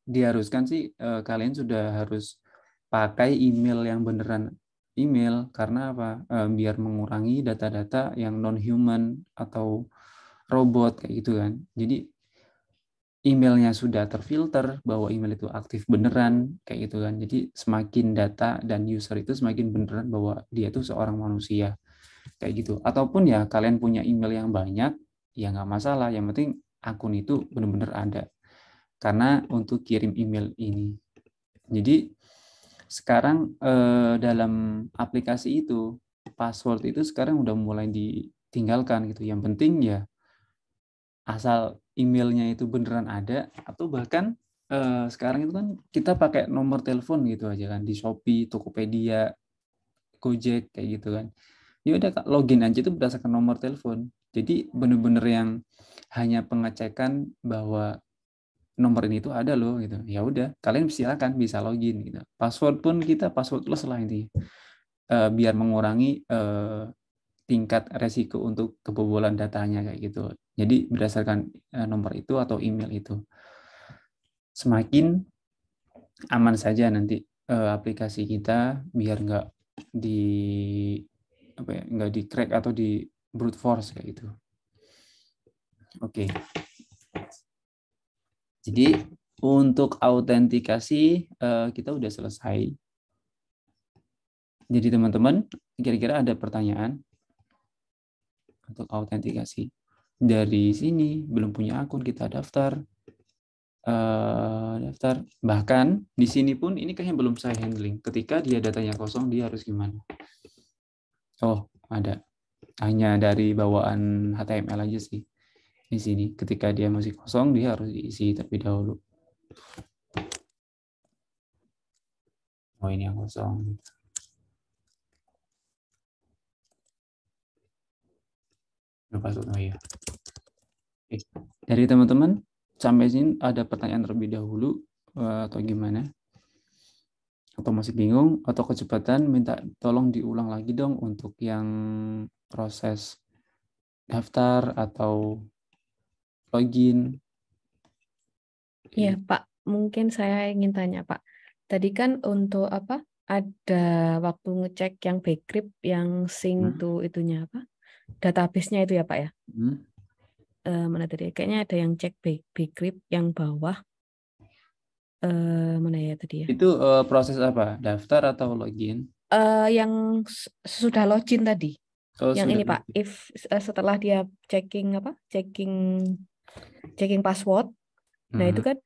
diharuskan sih kalian sudah harus pakai email yang beneran email, karena apa? Biar mengurangi data-data yang non human atau robot kayak gitu kan. Jadi emailnya sudah terfilter bahwa email itu aktif beneran kayak gitu kan. Jadi semakin data dan user itu semakin beneran bahwa dia itu seorang manusia kayak gitu. Ataupun ya kalian punya email yang banyak, ya nggak masalah. Yang penting akun itu benar-benar ada. Karena untuk kirim email ini. Jadi sekarang dalam aplikasi itu password itu sekarang udah mulai ditinggalkan gitu. Yang penting ya asal emailnya itu beneran ada, atau bahkan sekarang itu kan kita pakai nomor telepon gitu aja kan di Shopee, Tokopedia, Gojek kayak gitu kan. Ya udah login aja itu berdasarkan nomor telepon. Jadi bener-bener yang hanya pengecekan bahwa nomor ini tuh ada loh gitu. Ya udah, kalian silakan bisa login gitu. Password pun kita passwordless lah intinya. Biar mengurangi tingkat resiko untuk kebobolan datanya kayak gitu. Jadi berdasarkan nomor itu atau email itu. Semakin aman saja nanti aplikasi kita, biar nggak di nggak di crack atau di brute force kayak gitu. Oke. Jadi untuk autentikasi kita udah selesai. Jadi teman-teman, kira-kira ada pertanyaan untuk autentikasi? Dari sini belum punya akun, kita daftar. Bahkan di sini pun ini kayaknya belum saya handling. Ketika dia datanya kosong, dia harus gimana? Oh, ada. Hanya dari bawaan HTML aja sih. Di sini ketika dia masih kosong, dia harus diisi terlebih dahulu. Oh, ini yang kosong. Password, oh iya. Oke. Dari teman-teman sampai sini ada pertanyaan terlebih dahulu atau gimana? Atau masih bingung atau kecepatan, minta tolong diulang lagi dong untuk yang proses daftar atau login. Iya, Pak. Mungkin saya ingin tanya, Pak. Tadi kan untuk apa? Ada waktu ngecek yang Bcrypt, yang sync Hmm. to itunya apa? Database-nya itu ya, Pak ya? Hmm. Mana tadi? Kayaknya ada yang cek Bcrypt yang bawah. Mana ya tadi ya? Itu proses apa? Daftar atau login? Yang sudah login tadi. Oh, Yang sudah ini, Pak. login. If setelah dia checking apa? Checking password. Nah, itu Hmm. kan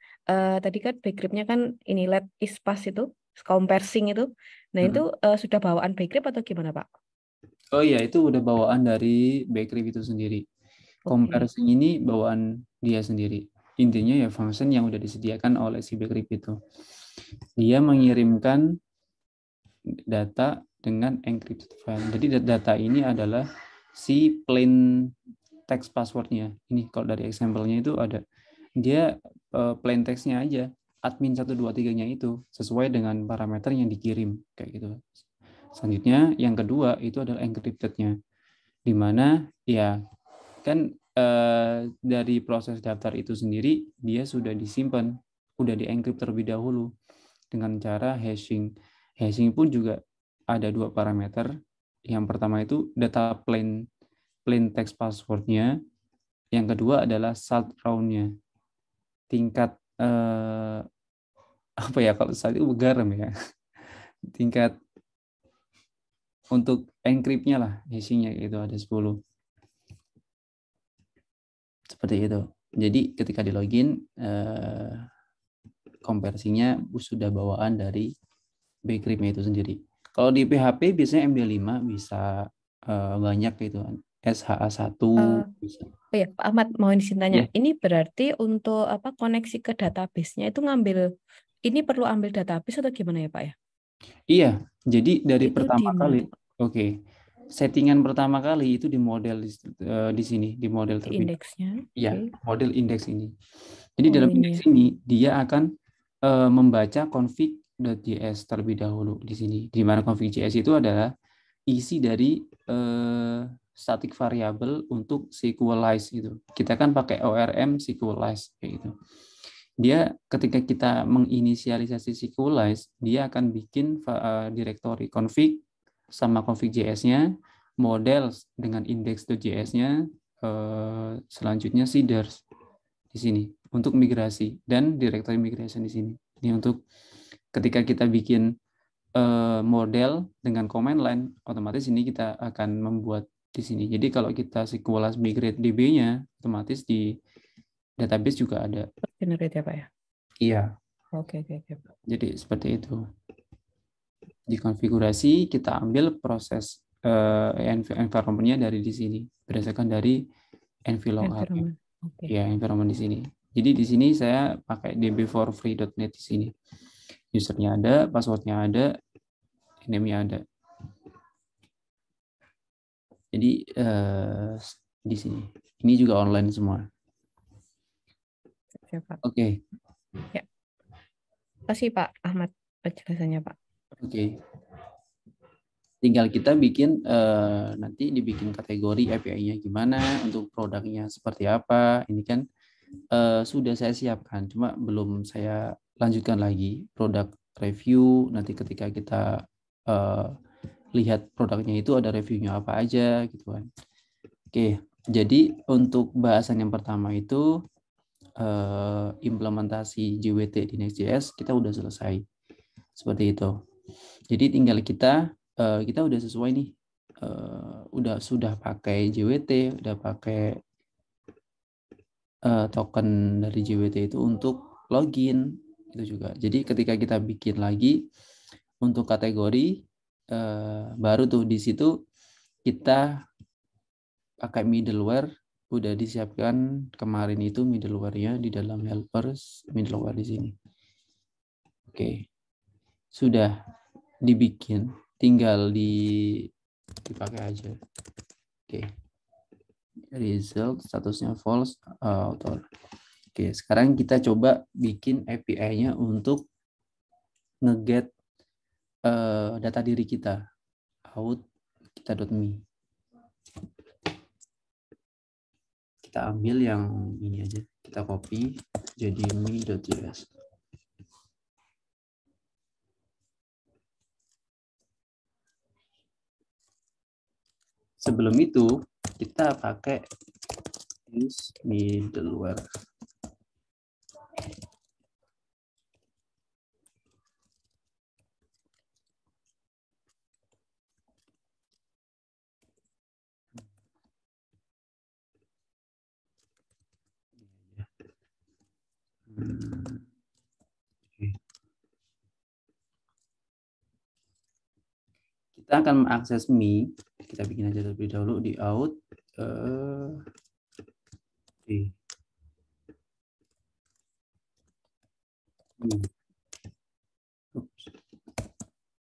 tadi kan Bcrypt-nya kan ini let is pass itu, comparing itu. Nah, itu Hmm. sudah bawaan Bcrypt atau gimana, Pak? Oh iya, itu udah bawaan dari Bakery itu sendiri. Oke. Comparison ini bawaan dia sendiri. Intinya ya function yang udah disediakan oleh si Bakery itu. Dia mengirimkan data dengan encrypted file. Jadi data ini adalah si plain text passwordnya. Ini kalau dari example-nya itu ada. Dia plain text-nya aja. Admin 123-nya itu sesuai dengan parameter yang dikirim. Kayak gitu. Selanjutnya, yang kedua itu adalah encrypted-nya. Di mana ya kan dari proses daftar itu sendiri dia sudah disimpan, udah dienkrip terlebih dahulu dengan cara hashing. Hashing pun juga ada dua parameter. Yang pertama itu data plain text passwordnya. Yang kedua adalah salt round-nya, tingkat apa ya kalau salt itu garam ya, tingkat untuk encryptnya lah, hashingnya itu ada 10. Seperti itu. Jadi ketika di login konversinya sudah bawaan dari Bakery itu sendiri. Kalau di PHP biasanya MD5 bisa banyak gitu kan. SHA1 Eh, bisa. oh ya, Pak Ahmad mau izin tanya. Ya, Ini berarti untuk apa koneksi ke database-nya itu ngambil ini perlu ambil database atau gimana ya, Pak ya? iya. Jadi dari Itu di pertama mana kali, tuh, Pak? oke. Settingan pertama kali itu di model di sini, di model Di terlebih dahulu. indeksnya. Iya, Oke. model indeks ini. Jadi Oh, dalam ini indeks ya. ini dia akan membaca config.js terlebih dahulu di sini. Di mana config.js itu adalah isi dari static variable untuk SQLize gitu. Kita kan pakai ORM SQLize kayak gitu. Dia ketika kita menginisialisasi SQLize, dia akan bikin directory config sama config.js-nya, model dengan index.js-nya, selanjutnya seeders di sini untuk migrasi dan directory migration di sini. Ini untuk ketika kita bikin model dengan command line, otomatis ini kita akan membuat di sini. Jadi kalau kita SQLize migrate DB-nya, otomatis di database juga ada. Generate ya, Pak ya. Iya. Oke, oke, oke, Pak. Jadi seperti itu. Di konfigurasi kita ambil proses environment-nya dari di sini berdasarkan dari nvlog-nya. Environment. Oke. Ya, environment di sini. Jadi di sini saya pakai db4free.net di sini. Usernya ada, passwordnya ada, name-nya ada. Jadi di sini. Ini juga online semua. Siap, Pak. Oke. Ya. Kasih Pak Ahmad penjelasannya, Pak. Oke. Tinggal kita bikin nanti dibikin kategori API-nya gimana, untuk produknya seperti apa. Ini kan sudah saya siapkan, cuma belum saya lanjutkan lagi produk review. Nanti ketika kita lihat produknya itu ada reviewnya apa aja gitu kan. Oke, jadi untuk bahasan yang pertama itu implementasi JWT di Next.js kita udah selesai. Seperti itu. Jadi tinggal kita udah sesuai nih. Sudah pakai JWT, udah pakai token dari JWT itu untuk login itu juga. Jadi ketika kita bikin lagi untuk kategori baru tuh di situ kita pakai middleware, udah disiapkan kemarin itu middleware-nya di dalam helpers middleware di sini. Oke. Sudah dibikin, tinggal dipakai aja. Oke. result statusnya false author. Oke, sekarang kita coba bikin API-nya untuk nge-get data diri kita. Out kita.me. Kita ambil yang ini aja, kita copy jadi me.js. Sebelum itu kita pakai use middleware. Kita akan mengakses me. Kita bikin aja terlebih dahulu di out.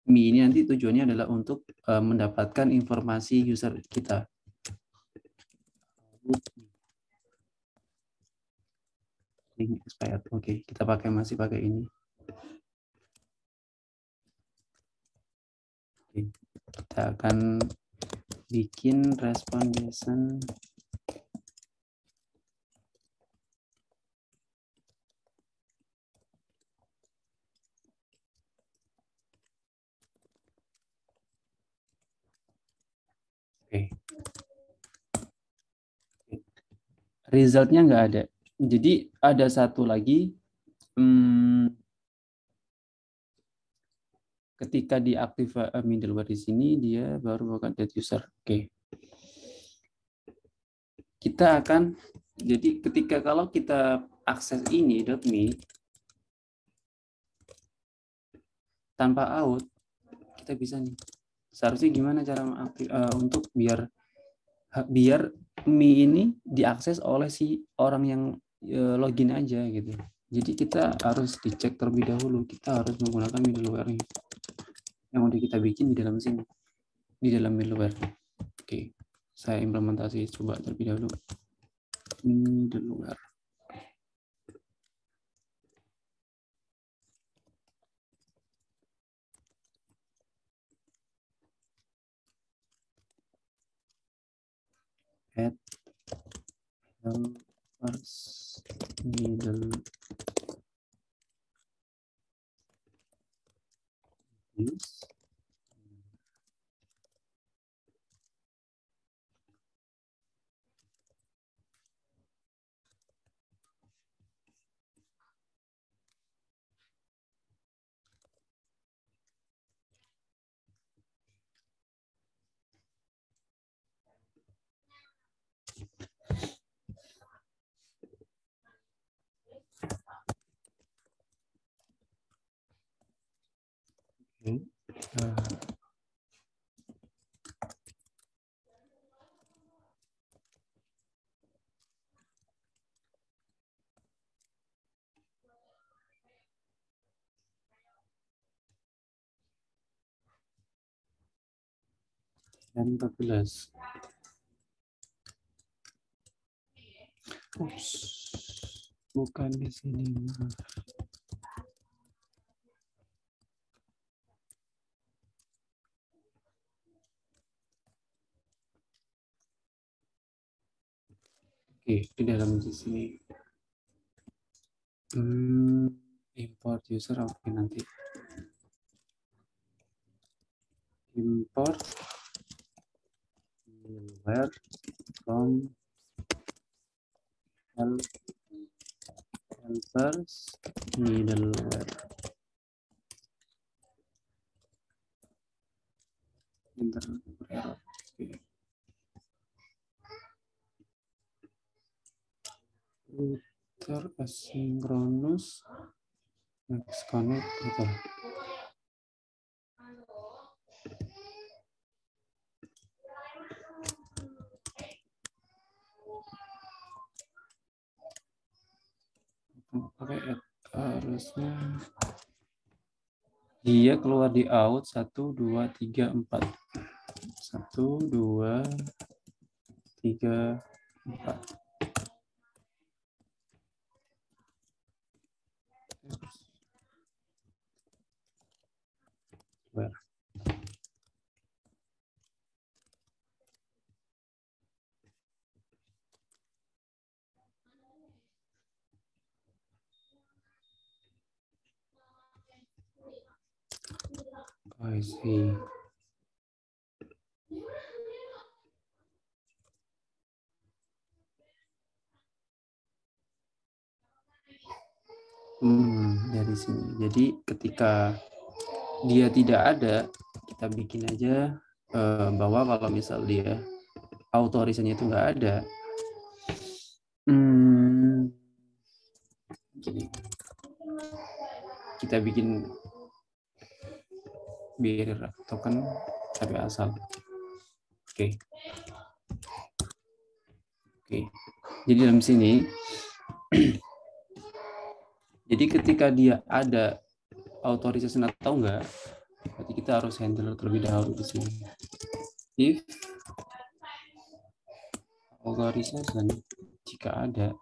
Me ini nanti tujuannya adalah untuk mendapatkan informasi user kita. Link expired. Oke, kita masih pakai ini. Oke, kita akan bikin respon JSON. Oke. Resultnya nggak ada. Jadi ada satu lagi. Ketika diaktif middleware di sini, dia baru bukan get user. Oke. Kita akan, jadi ketika kalau kita akses ini .me tanpa out, kita bisa nih. Seharusnya gimana cara untuk biar me ini diakses oleh si orang yang login aja gitu. Jadi kita harus dicek terlebih dahulu. Kita harus menggunakan middleware yang udah kita bikin di dalam sini, di dalam middleware. Oke, saya implementasi coba terlebih dahulu middleware. Add helpers middle use. Dan 14. Ups, bukan di sini. Oke, di dalam di sini. Import user, oke nanti. Import middleware from helpers middleware. Error. Okay. Router asynchronous next connect gitu. Pakai harusnya dia keluar di out 1 2 3 4 1 2 3 Where? I see. Dari sini. Jadi ketika dia tidak ada, kita bikin aja bahwa kalau misal dia autorisannya itu nggak ada, gini, kita bikin bearer token tapi asal. Oke. Jadi dalam sini, jadi ketika dia ada authorization atau enggak, berarti kita harus handle terlebih dahulu di sini. If authorization, jika ada,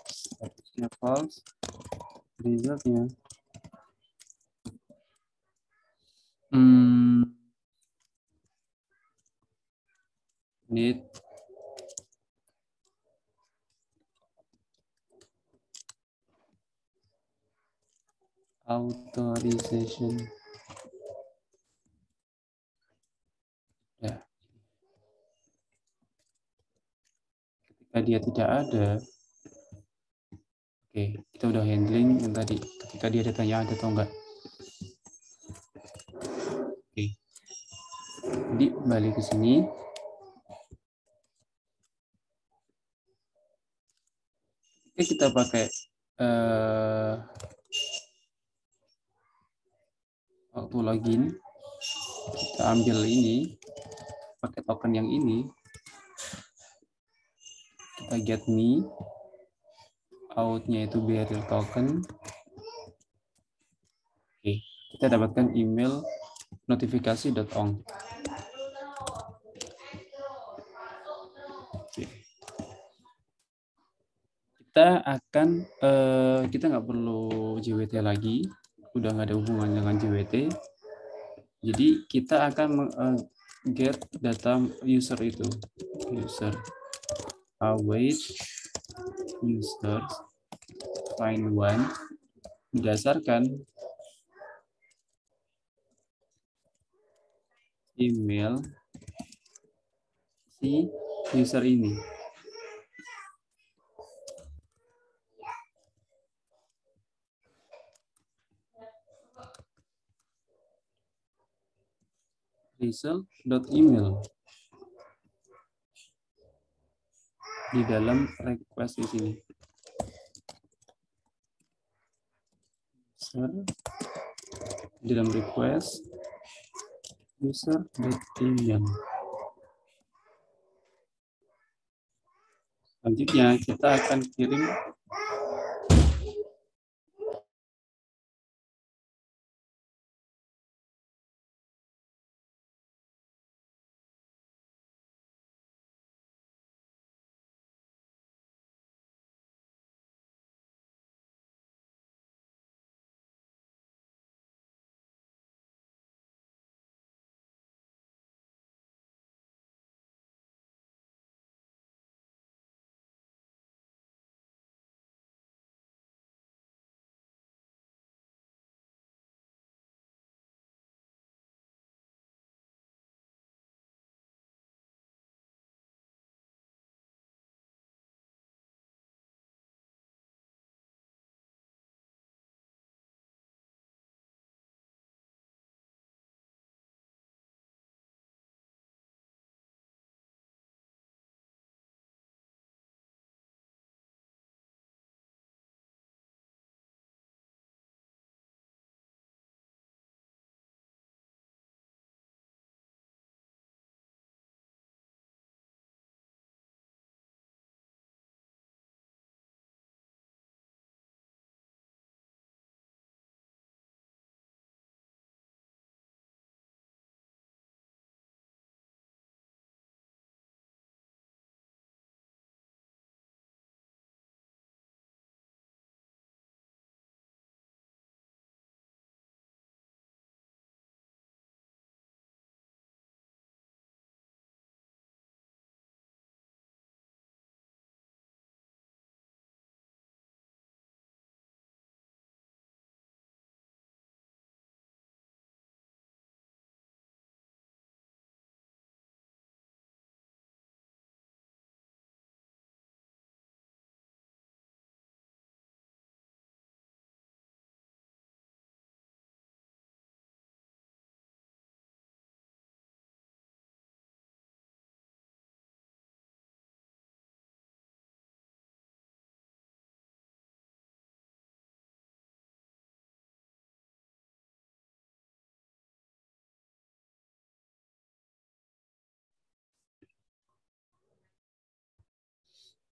statusnya false, resultnya need authorization. Ya. Ketika dia tidak ada, oke, kita udah handling yang tadi. Ketika dia datanya ada atau enggak. Oke. Jadi balik ke sini. Oke, kita pakai waktu login, kita ambil ini, pakai token yang ini, kita get me, out-nya itu bearer token. Oke, kita dapatkan email notifikasi.ong. Kita akan kita nggak perlu JWT lagi, udah nggak ada hubungan dengan JWT. Jadi kita akan get data user itu, user await user find one berdasarkan email si user ini. Result.email di dalam request di sini. User di dalam request user.email. Selanjutnya kita akan kirim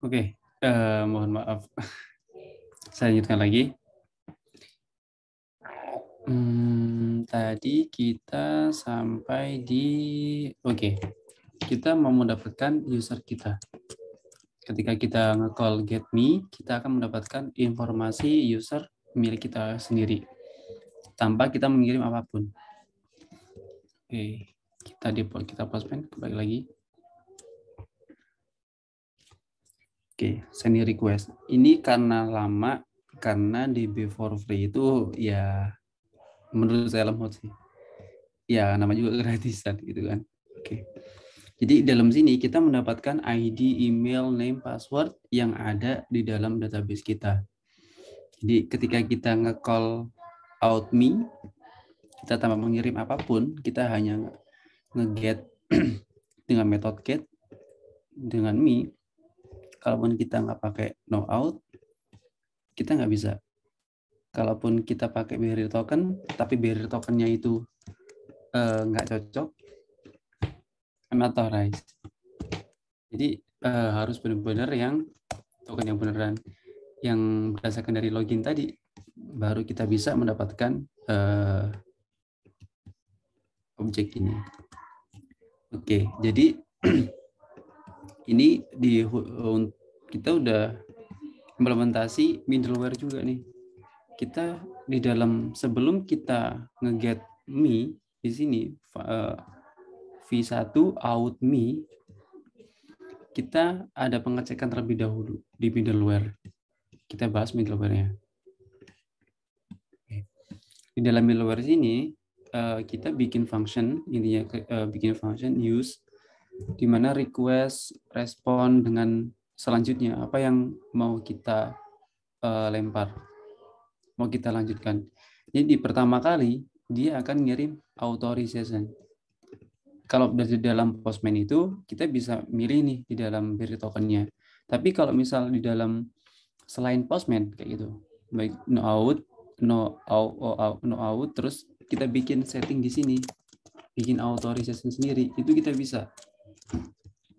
Oke, mohon maaf. Saya lanjutkan lagi. Tadi kita sampai di kita mau mendapatkan user kita. Ketika kita nge-call get me, kita akan mendapatkan informasi user milik kita sendiri tanpa kita mengirim apapun. Oke, kita postman kembali lagi. Oke, send request. Ini karena lama, karena DB for free itu ya menurut saya lemot sih. Ya, nama juga gratisan gitu kan. Oke. Jadi dalam sini kita mendapatkan ID, email, name, password yang ada di dalam database kita. Jadi ketika kita nge-call out me, kita tanpa mengirim apapun, kita hanya nge-get dengan metode get dengan me. Kalaupun kita nggak pakai no out, kita nggak bisa. Kalaupun kita pakai barrier token, tapi barrier tokennya itu nggak cocok, unauthorized. Jadi harus benar-benar yang token yang beneran, yang berdasarkan dari login tadi, baru kita bisa mendapatkan objek ini. Oke, jadi ini kita udah implementasi middleware juga nih. Kita di dalam sebelum kita nge-get me di sini v1 out me, kita ada pengecekan terlebih dahulu di middleware. Kita bahas middleware-nya. Di dalam middleware sini kita bikin function, intinya bikin function use, di mana request respon dengan selanjutnya apa yang mau kita lempar, mau kita lanjutkan. Jadi pertama kali dia akan ngirim authorization. Kalau dari dalam Postman itu kita bisa milih nih di dalam barrier tokennya. Tapi kalau misal di dalam selain Postman kayak gitu, baik no out, terus kita bikin setting di sini, bikin authorization sendiri, itu kita bisa.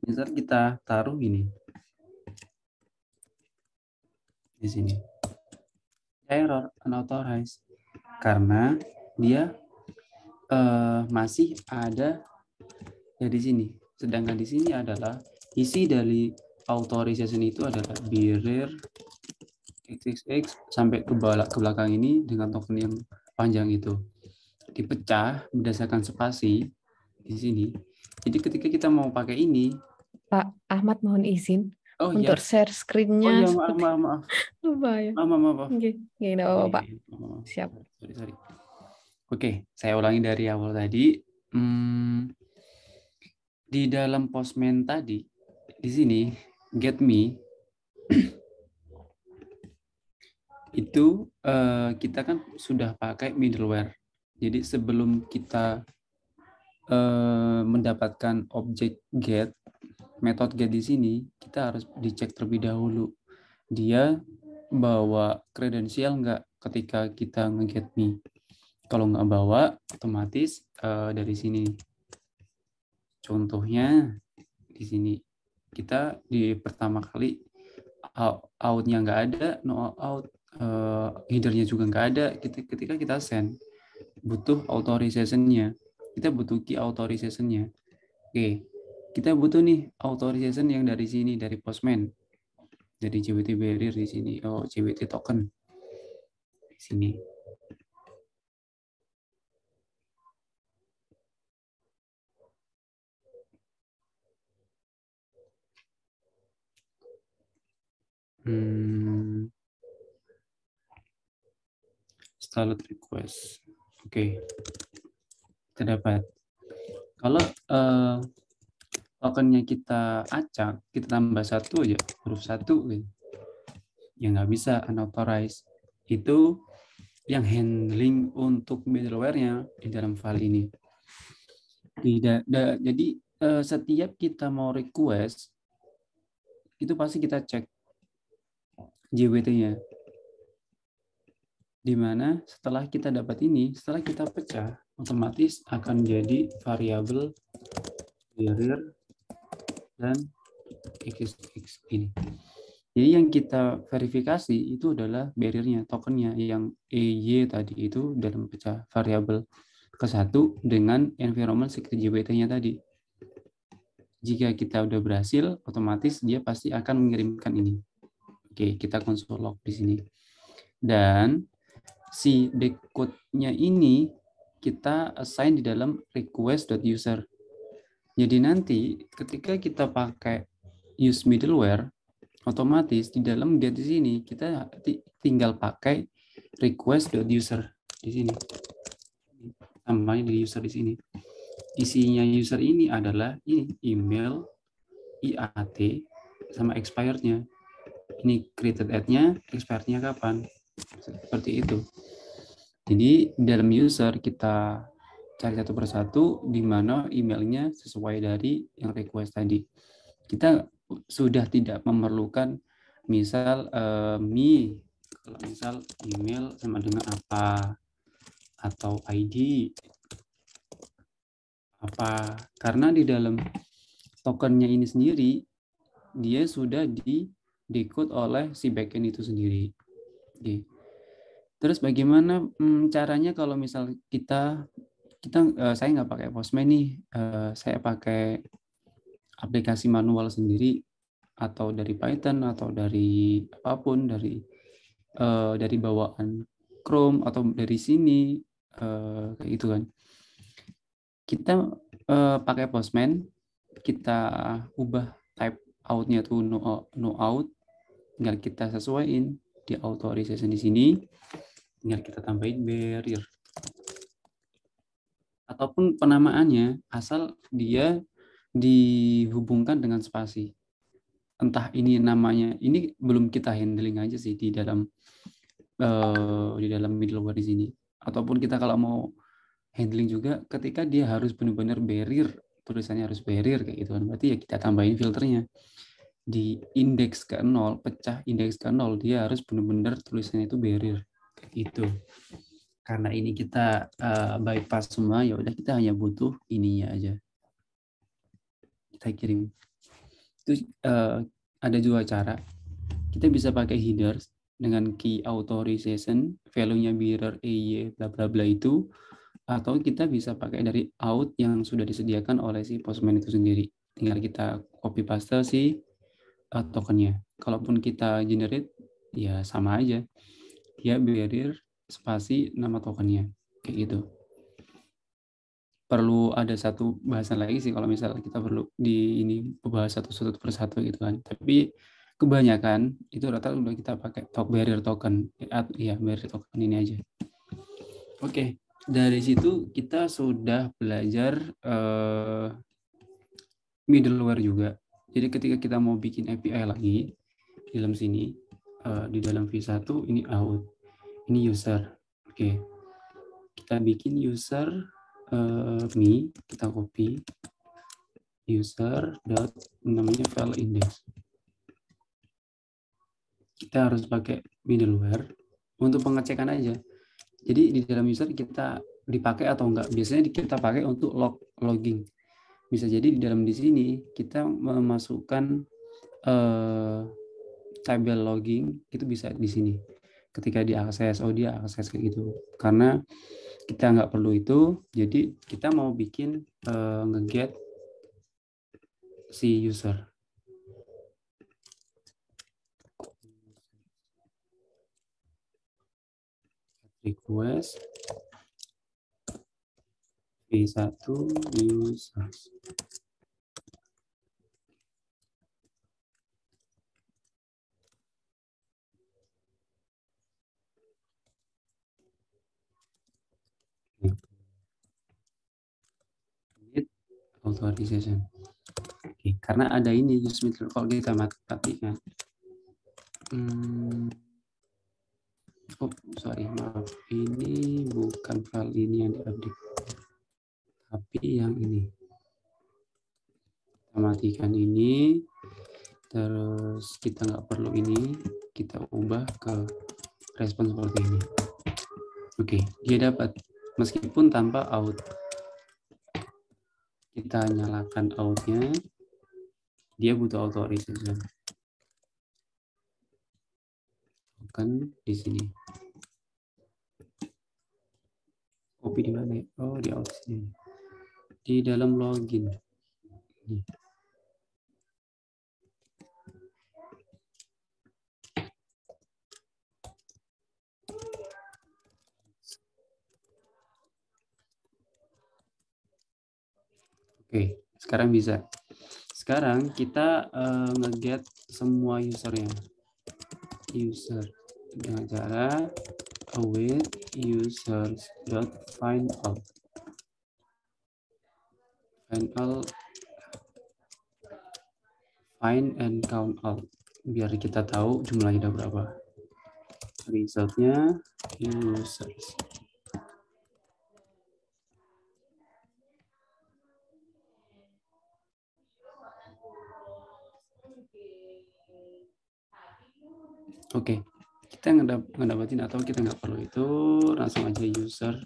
Misal kita taruh gini di sini, error unauthorized, karena dia masih ada di sini. Sedangkan di sini adalah isi dari authorization itu adalah barrier xxx sampai ke belakang ini dengan token yang panjang itu dipecah berdasarkan spasi di sini. Jadi ketika kita mau pakai ini, Pak Ahmad mohon izin untuk ya. share screen-nya. Maaf. Lupa ya. Maaf. Oke, nggak apa-apa, Pak. Siap. Sorry. Oke, saya ulangi dari awal tadi. Di dalam Postman tadi, di sini get me itu kita kan sudah pakai middleware. Jadi sebelum kita mendapatkan objek get, metode get di sini, kita harus dicek terlebih dahulu. Dia bawa kredensial nggak ketika kita nge-get me. Kalau nggak bawa, otomatis dari sini. Contohnya di sini kita di pertama kali out-nya nggak ada, no out, header-nya juga nggak ada. Ketika kita send, butuh authorization-nya. Kita butuh key authorization-nya. Oke, kita butuh nih authorization yang dari sini, dari Postman, dari JWT barrier di sini. Oh, JWT token di sini. Styled request. Oke. Kita dapat. Kalau tokennya kita acak, kita tambah satu aja, huruf satu, gitu. Ya nggak bisa unauthorized. Itu yang handling untuk middleware-nya di dalam file ini. Jadi setiap kita mau request, itu pasti kita cek JWT-nya. Di mana setelah kita dapat ini, setelah kita pecah, otomatis akan jadi variabel barrier dan xx ini. Jadi yang kita verifikasi itu adalah barrier-nya, tokennya, yang EY tadi itu dalam pecah variabel ke-1 dengan environment secret JWT-nya tadi. Jika kita udah berhasil, otomatis dia pasti akan mengirimkan ini. Oke, kita console log di sini. Dan si backcode-nya ini kita assign di dalam request.user. Jadi nanti ketika kita pakai use middleware, otomatis di dalam get di sini kita tinggal pakai request.user di sini. Tambahnya di user di sini. Isinya user ini adalah ini email, IAT, sama expired-nya. Ini created at-nya, expired-nya kapan. Seperti itu. Jadi dalam user kita cari satu persatu di mana emailnya sesuai dari yang request tadi. Kita sudah tidak memerlukan misal kalau misal email sama dengan apa atau ID apa, karena di dalam tokennya ini sendiri dia sudah di decode oleh si backend itu sendiri. Oke. Terus bagaimana caranya kalau misal kita saya nggak pakai Postman nih, saya pakai aplikasi manual sendiri atau dari Python atau dari apapun, dari bawaan Chrome atau dari sini kayak gitu kan. Kita pakai Postman, kita ubah type out-nya tuh no out, tinggal kita sesuaiin di authorization di sini, tinggal kita tambahin barrier ataupun penamaannya asal dia dihubungkan dengan spasi. Entah ini namanya, ini belum kita handling aja sih di dalam middleware di sini. Ataupun kita kalau mau handling juga ketika dia harus benar-benar barrier, tulisannya harus barrier kayak gitu kan. Berarti ya kita tambahin filternya. Di indeks ke-0, pecah indeks ke-0, dia harus benar-benar tulisannya itu barrier kayak gitu. Karena ini kita bypass semua, ya udah kita hanya butuh ininya aja. Kita kirim. Itu ada dua cara. Kita bisa pakai headers dengan key authorization, value-nya mirror EY bla bla bla itu, atau kita bisa pakai dari out yang sudah disediakan oleh si Postman itu sendiri. Tinggal kita copy paste si tokennya. Kalaupun kita generate, ya sama aja. Dia barrier spasi nama tokennya. Kayak gitu. Perlu ada satu bahasan lagi sih kalau misalnya kita perlu di ini bahas satu persatu gitu kan. Tapi kebanyakan itu rata udah kita pakai barrier token. Ya, barrier token ini aja. Oke, dari situ kita sudah belajar middleware juga. Jadi ketika kita mau bikin API lagi di dalam sini, di dalam v1 ini out, ini user. Oke, kita bikin user me, kita copy user dot namanya file index. Kita harus pakai middleware untuk pengecekan aja. Jadi di dalam user kita dipakai atau enggak, biasanya kita pakai untuk logging. Bisa jadi di dalam di sini kita memasukkan tabel logging, itu bisa di sini. Ketika diakses, dia akses kayak gitu. Karena kita nggak perlu itu, jadi kita mau bikin nge-get si user. Request v1 users. Authorization. Oke, karena ada ini use middleware, kalau kita matikan. Oh, sorry, maaf. Ini bukan file ini yang diupdate, tapi yang ini. Kita matikan ini, terus kita nggak perlu ini, kita ubah ke respon seperti ini. Oke, dia dapat meskipun tanpa out. Kita nyalakan out-nya, dia butuh authorization. tekan di sini. Copy di mana? Oh, di opsi. Di dalam login. Ini. Oke, sekarang bisa. Sekarang kita nge-get semua usernya. User dengan cara await users.findAll. Find and count all. Biar kita tahu jumlahnya ada berapa. Resultnya users. Oke, kita ngedapatin atau kita nggak perlu itu, langsung aja user.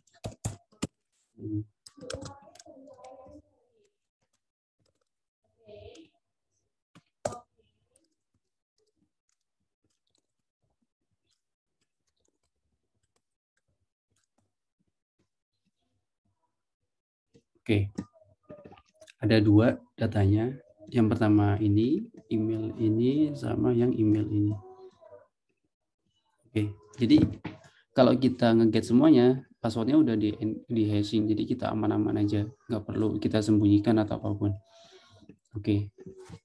Oke, ada dua datanya. Yang pertama ini, email ini, sama yang email ini. Oke, jadi kalau kita nge-get semuanya, passwordnya udah di hashing, jadi kita aman-aman aja, nggak perlu kita sembunyikan atau apapun. Oke,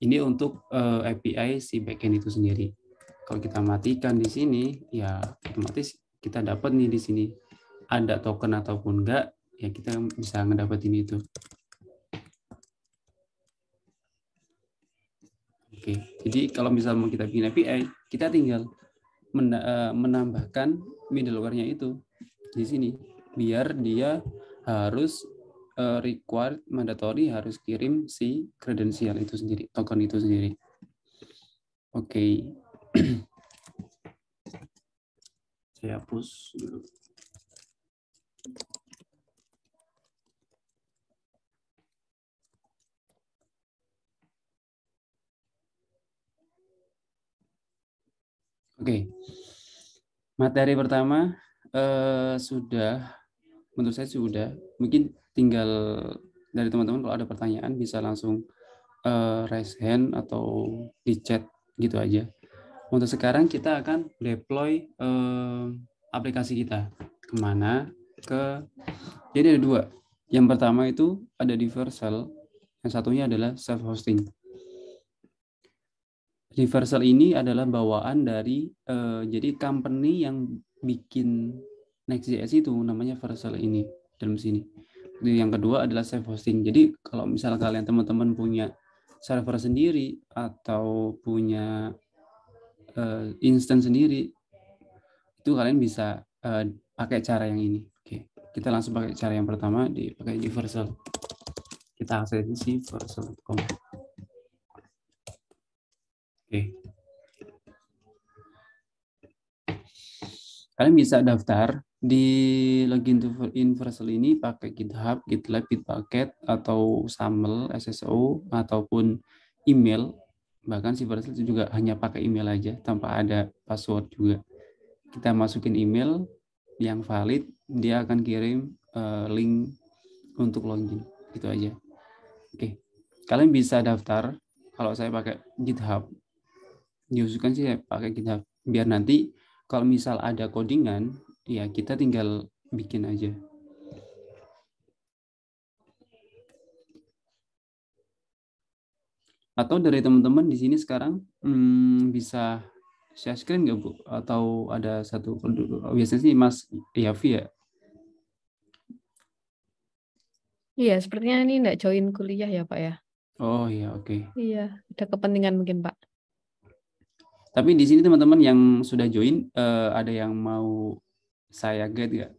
ini untuk API si backend itu sendiri. Kalau kita matikan di sini, ya otomatis kita dapat nih di sini ada token ataupun enggak, ya kita bisa ngedapetin itu. Oke, jadi kalau misalnya mau kita bikin API, kita tinggal menambahkan middleware-nya itu di sini, biar dia harus required mandatory harus kirim si kredensial itu sendiri, token itu sendiri. Oke. Saya hapus dulu. Oke. Materi pertama sudah, menurut saya sudah. Mungkin tinggal dari teman-teman kalau ada pertanyaan bisa langsung raise hand atau di chat gitu aja. Untuk sekarang kita akan deploy aplikasi kita kemana? Jadi ada dua. Yang pertama itu ada di Vercel, yang satunya adalah self-hosting. Reversal ini adalah bawaan dari jadi company yang bikin Next.js itu namanya Vercel ini dalam sini. Yang kedua adalah self-hosting. Jadi kalau misal kalian teman-teman punya server sendiri atau punya instance sendiri, itu kalian bisa pakai cara yang ini. Oke, kita langsung pakai cara yang pertama, dipakai di Vercel. Kita akses di vercel.com. Oke. Kalian bisa daftar di login to Vercel ini pakai GitHub, GitLab, Bitbucket, atau SAML, SSO, ataupun email. Bahkan si Vercel juga hanya pakai email aja tanpa ada password juga. Kita masukin email yang valid, dia akan kirim link untuk login. Gitu aja. Oke. Kalian bisa daftar. Kalau saya pakai GitHub, diusulkan sih pakai GitHub. Biar nanti kalau misal ada codingan, ya kita tinggal bikin aja. Atau dari teman-teman di sini sekarang bisa share screen nggak Bu? Atau ada satu, biasanya sih Mas Yafi ya? Iya, sepertinya ini enggak join kuliah ya Pak ya? Oh iya, oke. Iya, ada kepentingan mungkin Pak. Tapi di sini teman-teman yang sudah join, ada yang mau saya guide nggak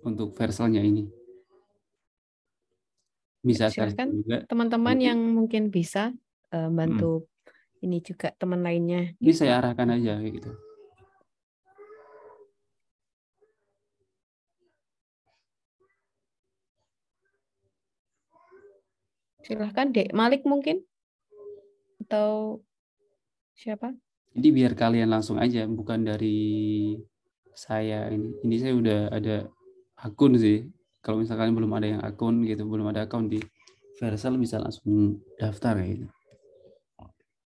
untuk Vercelnya ini? Bisa share Silahkan juga. teman-teman Nanti, yang mungkin bisa bantu ini juga teman lainnya ini gitu saya Pak. arahkan aja kayak gitu. Silahkan Dek Malik mungkin atau siapa? Jadi biar kalian langsung aja, bukan dari saya ini. Ini saya udah ada akun sih. Kalau misalkan belum ada yang akun gitu, belum ada akun di Versal, bisa langsung daftar kayak gitu.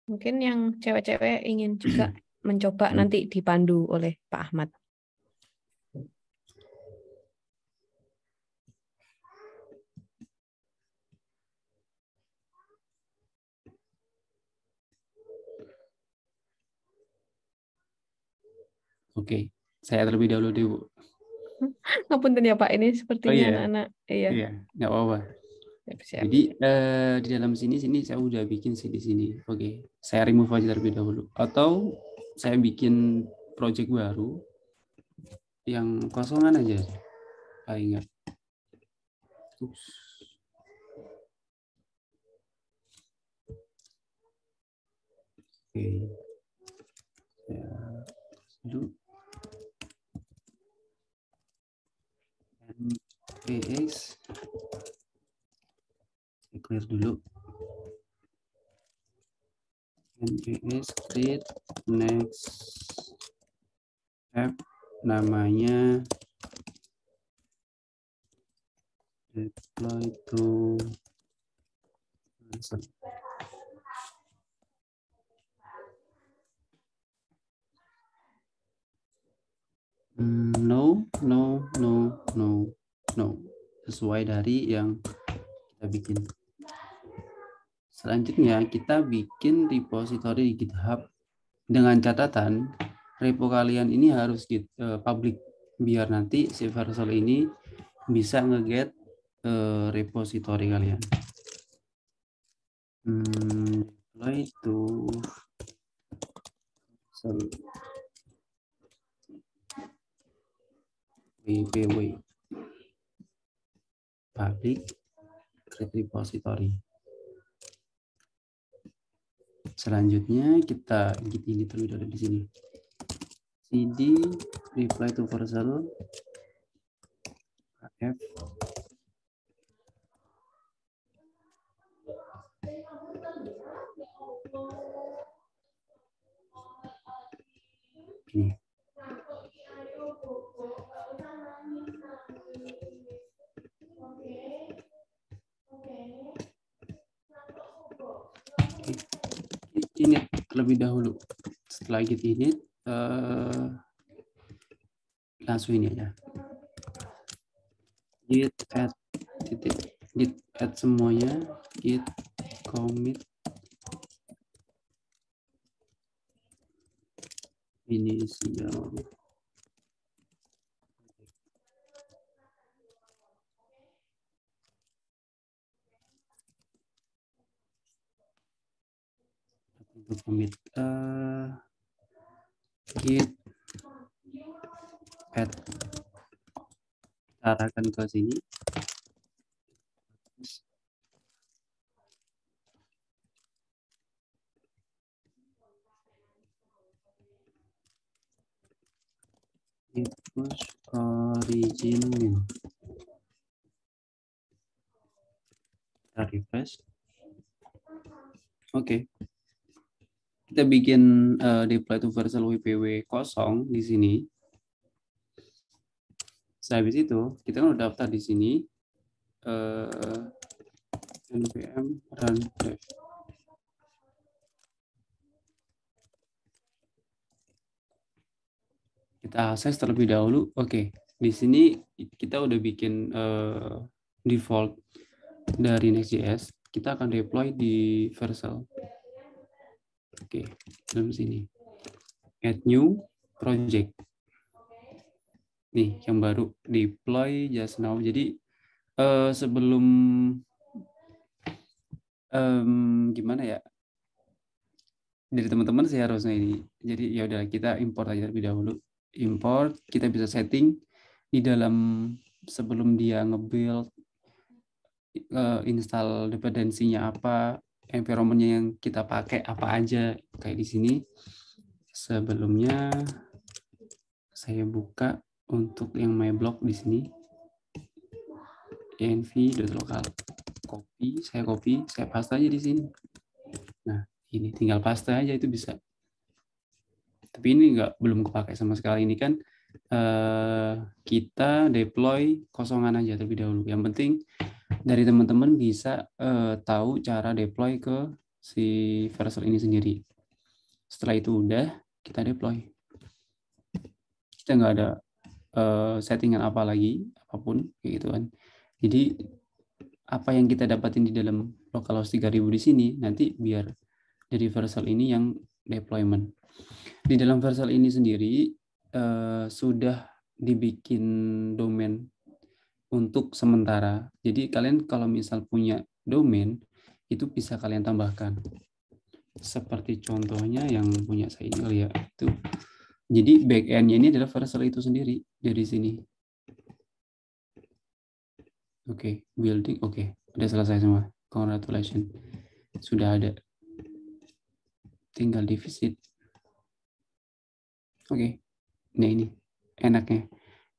Mungkin yang cewek-cewek ingin juga mencoba nanti dipandu oleh Pak Ahmad. Oke, saya terlebih dahulu deh, Bu. Ngapunten ya Pak, ini Oh sepertinya iya, anak-anak. Iya, iya, nggak apa-apa. siap-siap. Jadi di dalam sini saya udah bikin sih di sini. Oke, saya remove aja terlebih dahulu. Atau saya bikin project baru yang kosongan aja. Ingat. Ups. Oke, ya, dulu NPX, saya clear dulu. NPX create next app, namanya deploy to Versal. No, sesuai dari yang kita bikin. Selanjutnya kita bikin repository di GitHub dengan catatan repo kalian ini harus public biar nanti si Versal ini bisa nge-get repository kalian. Deploy to www public create repository. Selanjutnya kita git ini terlebih dahulu di sini. cd reply to Versal f ini. Init terlebih dahulu. Setelah git init langsung ini aja. Git add git add semuanya, git commit inisial. Untuk commit git add, kita arahkan ke sini. Git push origin min. Kita refresh. Oke. Kita bikin deploy to Versal WPW kosong di sini. Sehabis itu kita kan udah daftar di sini npm run dev. Kita akses terlebih dahulu. Oke, di sini kita udah bikin default dari Next.js. Kita akan deploy di Versal. Oke, dalam sini add new project. Nih yang baru deploy just now. Jadi sebelum gimana ya, dari teman-teman sih harusnya ini. Jadi ya udah kita import aja terlebih dahulu. Import, kita bisa setting di dalam sebelum dia nge-build install dependensinya apa, environment-nya yang kita pakai apa aja, kayak di sini. Sebelumnya saya buka untuk yang my blog di sini. env.local. Saya copy, saya paste aja di sini. Nah, ini tinggal paste aja itu bisa. Tapi ini belum kepakai sama sekali. Ini kan kita deploy kosongan aja terlebih dahulu. Yang penting dari teman-teman bisa tahu cara deploy ke si Vercel ini sendiri. Setelah itu udah kita deploy. Kita nggak ada settingan apa lagi, apapun kayak gitu kan. Jadi apa yang kita dapatin di dalam localhost 3000 di sini nanti biar dari Vercel ini yang deployment. Di dalam Vercel ini sendiri sudah dibikin domain untuk sementara. Jadi kalian kalau misal punya domain itu bisa kalian tambahkan. Seperti contohnya yang punya saya ini ya itu. Jadi backend-nya ini adalah Vercel itu sendiri dari sini. Oke, building oke. Udah selesai semua. Congratulations. Sudah ada. Tinggal di visit. Oke. Nah ini enaknya.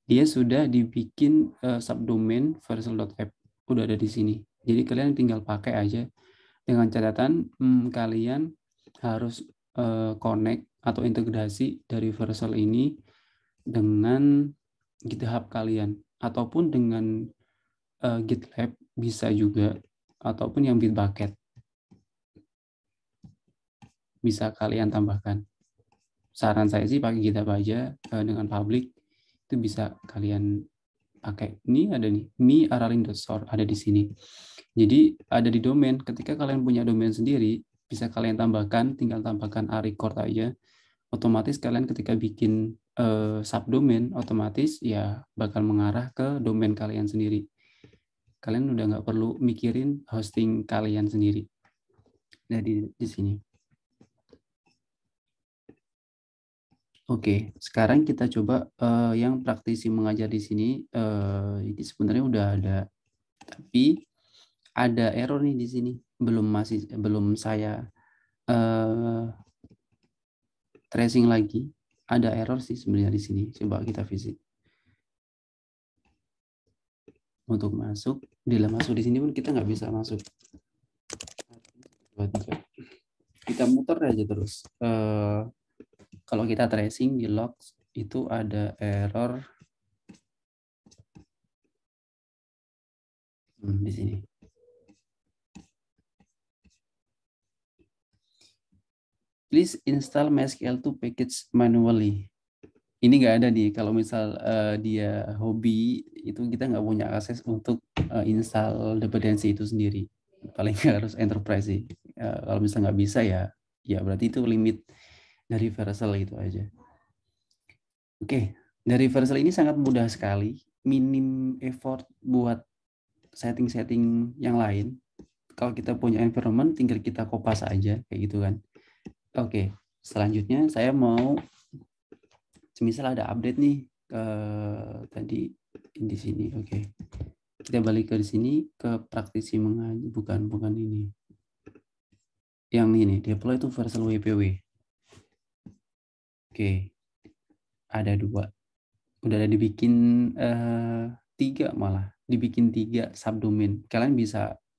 Dia sudah dibikin subdomain vercel.app. Udah ada di sini. Jadi kalian tinggal pakai aja. Dengan catatan kalian harus connect atau integrasi dari Vercel ini dengan GitHub kalian ataupun dengan GitLab bisa juga ataupun yang Bitbucket bisa kalian tambahkan. Saran saya sih pakai GitHub aja dengan public itu bisa kalian pakai. Ini ada nih mi_aralin.store ada di sini. Jadi ada di domain. Ketika kalian punya domain sendiri bisa kalian tambahkan, tinggal tambahkan record aja. Otomatis kalian ketika bikin subdomain otomatis ya bakal mengarah ke domain kalian sendiri. Kalian udah nggak perlu mikirin hosting kalian sendiri. Nah di sini. Oke, sekarang kita coba yang praktisi mengajar di sini. Ini sebenarnya udah ada, tapi ada error nih di sini. Belum saya tracing lagi. Ada error sih sebenarnya di sini. Coba kita visit. Untuk masuk di sini pun kita nggak bisa masuk. Kita muter aja terus. Kalau kita tracing di logs itu ada error di sini. Please install MySQL2 package manually. Ini nggak ada nih. Kalau misal dia hobi itu kita nggak punya akses untuk install dependensi itu sendiri. Paling harus enterprise sih. Kalau misal nggak bisa ya berarti itu limit dari Vercel itu aja. Oke, dari Vercel ini sangat mudah sekali, minim effort buat setting-setting yang lain. Kalau kita punya environment, tinggal kita kopas aja kayak gitu kan. Oke, selanjutnya saya mau, misal ada update nih tadi di sini. Oke, kita balik ke sini ke praktisi mengaji, bukan ini. Yang ini deploy itu Vercel WPW. Oke, ada 2. Udah ada dibikin 3 malah, dibikin 3 subdomain. Kalian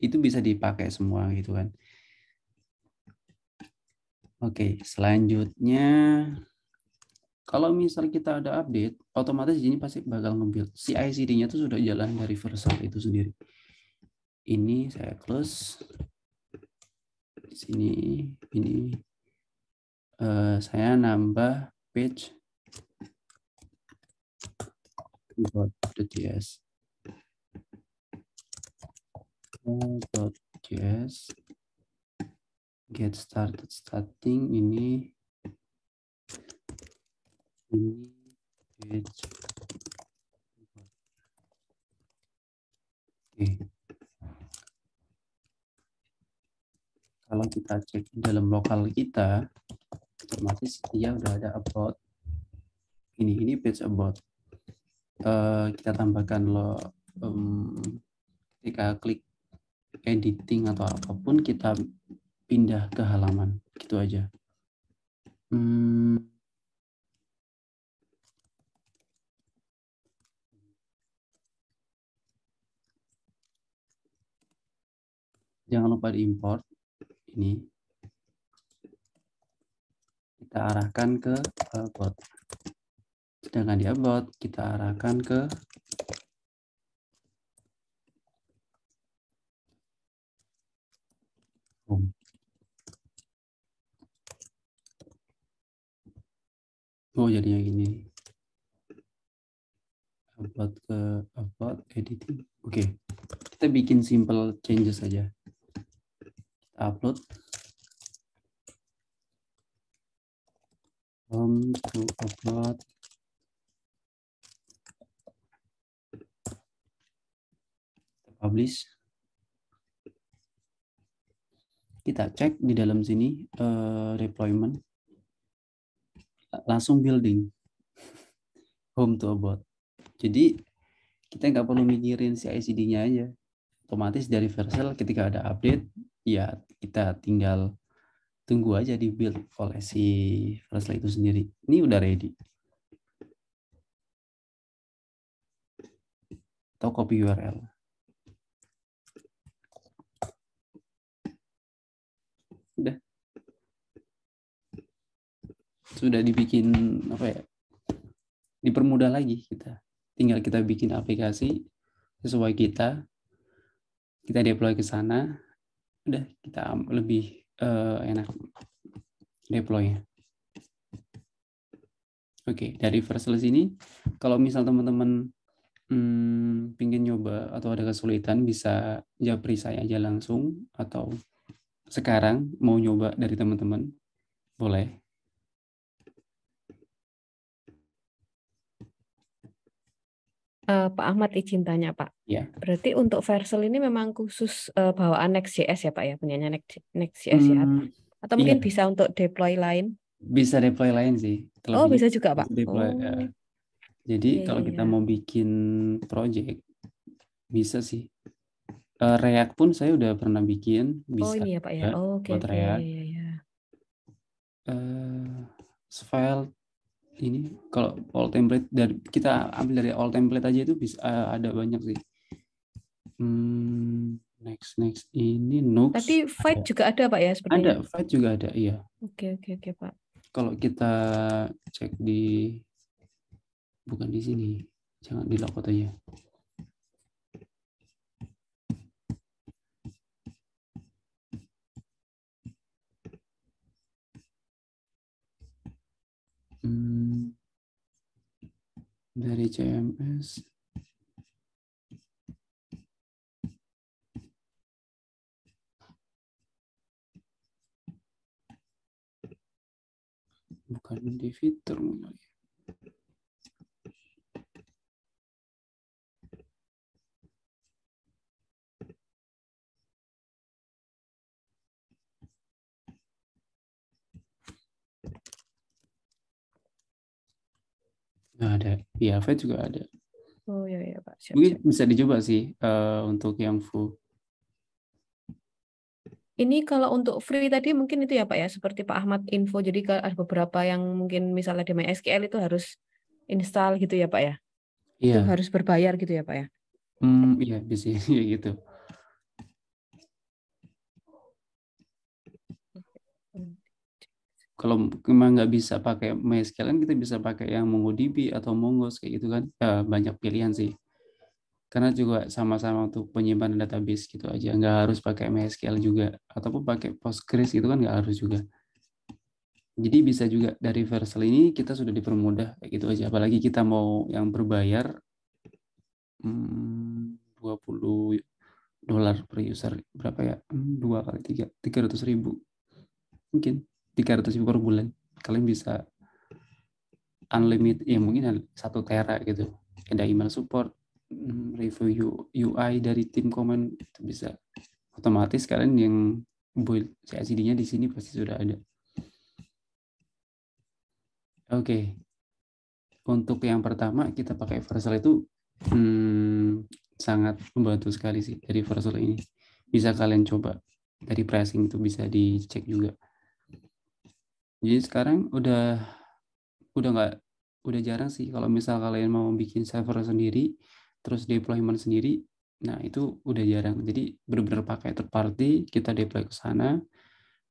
itu bisa dipakai semua gitu kan. Oke, selanjutnya kalau misal kita ada update, otomatis ini pasti bakal nge-build. CI/CD-nya itu sudah jalan dari Vercel itu sendiri. Ini saya close. Di sini ini saya nambah page .js get started starting ini page. Oke. Kalau kita cek dalam lokal kita, otomatis dia udah ada about. Ini page about. Kita tambahkan ketika klik editing atau apapun kita pindah ke halaman gitu aja. Jangan lupa diimport ini. kita arahkan ke about. Sedangkan di about kita arahkan ke home. Oh, jadinya gini. About ke about editing. Oke. Kita bikin simple changes saja. Kita upload. Home to upload. Publish. Kita cek di dalam sini deployment. Langsung building. Home to about. Jadi kita nggak perlu mikirin CI/CD-nya aja. Otomatis dari Vercel ketika ada update, ya kita tinggal tunggu aja di build oleh si Vercel itu sendiri. Ini udah ready. Atau copy URL. Sudah dibikin apa ya? Dipermudah lagi kita. Tinggal kita bikin aplikasi sesuai kita deploy ke sana, udah kita lebih enak deploy-nya. Oke, dari Vercel sini, kalau misal teman-teman pingin nyoba atau ada kesulitan, bisa japri saya aja langsung, atau sekarang mau nyoba dari teman-teman, boleh. Pak Ahmad izin tanya Pak. Ya. Berarti untuk Vercel ini memang khusus bawaan Next.js ya Pak ya, punyanya Next.js ya? Atau mungkin Iya, bisa untuk deploy lain? bisa deploy lain sih. Oh Terlebihnya bisa juga Pak. deploy. Oh Jadi iya kalau iya kita iya. mau bikin project, bisa sih. React pun saya udah pernah bikin, Oh bisa ini ya Pak ya. Oh, oke buat oke ya React. ya ya. File ini kalau all template dari kita ambil dari all template aja itu bisa ada banyak sih. Next ini Nux. Tadi Fight juga ada Pak ya sepertinya. Ada, Fight juga ada, iya. Oke Pak. Kalau kita cek di, bukan di sini, jangan di logout aja. Dari CMS. Bukan di fitur. Nah, ada. Ya, Fight juga ada. Oh iya ya Pak. Siap, Mungkin siap. bisa dicoba sih untuk yang full. Ini kalau untuk free tadi mungkin itu ya Pak ya, seperti Pak Ahmad info. Jadi ada beberapa yang mungkin misalnya di MySQL itu harus install gitu ya Pak ya. Itu Iya, harus berbayar gitu ya Pak ya. iya bisa ya gitu. Kalau memang nggak bisa pakai MySQL kan kita bisa pakai yang MongoDB atau Mongoose kayak gitu kan. Banyak pilihan sih. Karena juga sama-sama untuk penyimpanan database gitu aja. Nggak harus pakai MySQL juga. Ataupun pakai Postgres gitu kan nggak harus juga. Jadi bisa juga dari Vercel ini kita sudah dipermudah kayak gitu aja. Apalagi kita mau yang berbayar $20 per user. Berapa ya? 2 kali 3, 300.000. Mungkin 300.000 per bulan. Kalian bisa unlimited, ya mungkin 1 tera gitu. Ada email support, review UI dari tim komen, itu bisa. Otomatis kalian yang build CI/CD-nya di sini pasti sudah ada. Oke. Untuk yang pertama kita pakai Vercel itu sangat membantu sekali sih dari Vercel ini. Bisa kalian coba. Dari pricing itu bisa dicek juga. Jadi sekarang udah jarang sih kalau misal kalian mau bikin server sendiri terus deployment sendiri. Nah, itu udah jarang. Jadi benar-benar pakai third party, kita deploy ke sana.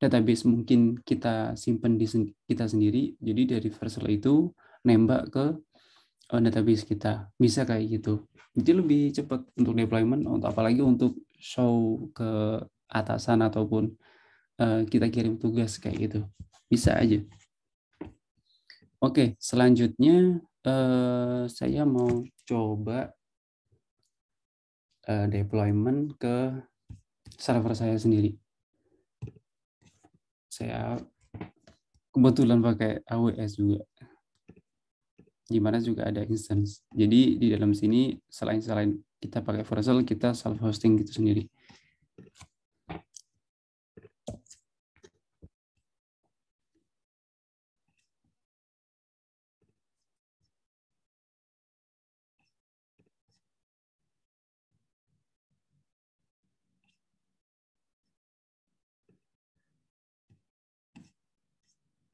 database mungkin kita simpan di kita sendiri, jadi dari Vercel itu nembak ke database kita, bisa kayak gitu. Jadi lebih cepat untuk deployment, apalagi untuk show ke atasan ataupun kita kirim tugas kayak gitu, bisa aja. Oke, selanjutnya saya mau coba deployment ke server saya sendiri. Saya kebetulan pakai AWS juga, di mana juga ada instance. Jadi di dalam sini selain kita pakai Vercel, kita self hosting gitu sendiri.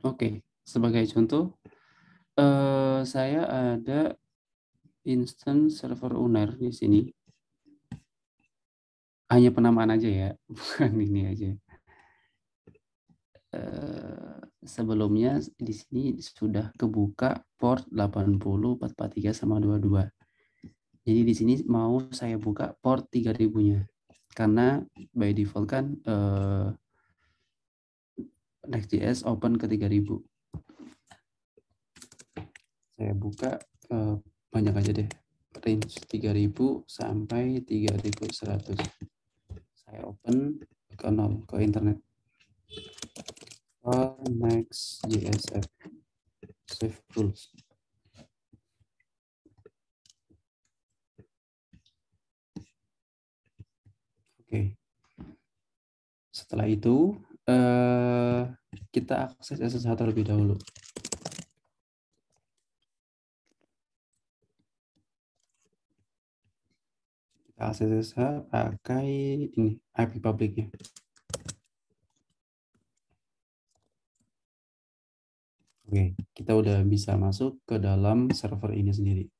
Oke, sebagai contoh, saya ada instance server UNER di sini. Hanya penamaan aja ya, bukan ini aja. Sebelumnya di sini sudah kebuka port 80, 443 sama 22. Jadi di sini mau saya buka port 3000-nya. Karena by default kan Next.js open ke 3000. Saya buka banyak aja deh. Range 3000 sampai 3100. Saya open ke 0 ke internet. Next.js app. Save tools. Oke. Setelah itu kita akses SSH terlebih dahulu. Kita akses SSH pakai ini IP publicnya. Oke, kita udah bisa masuk ke dalam server ini sendiri.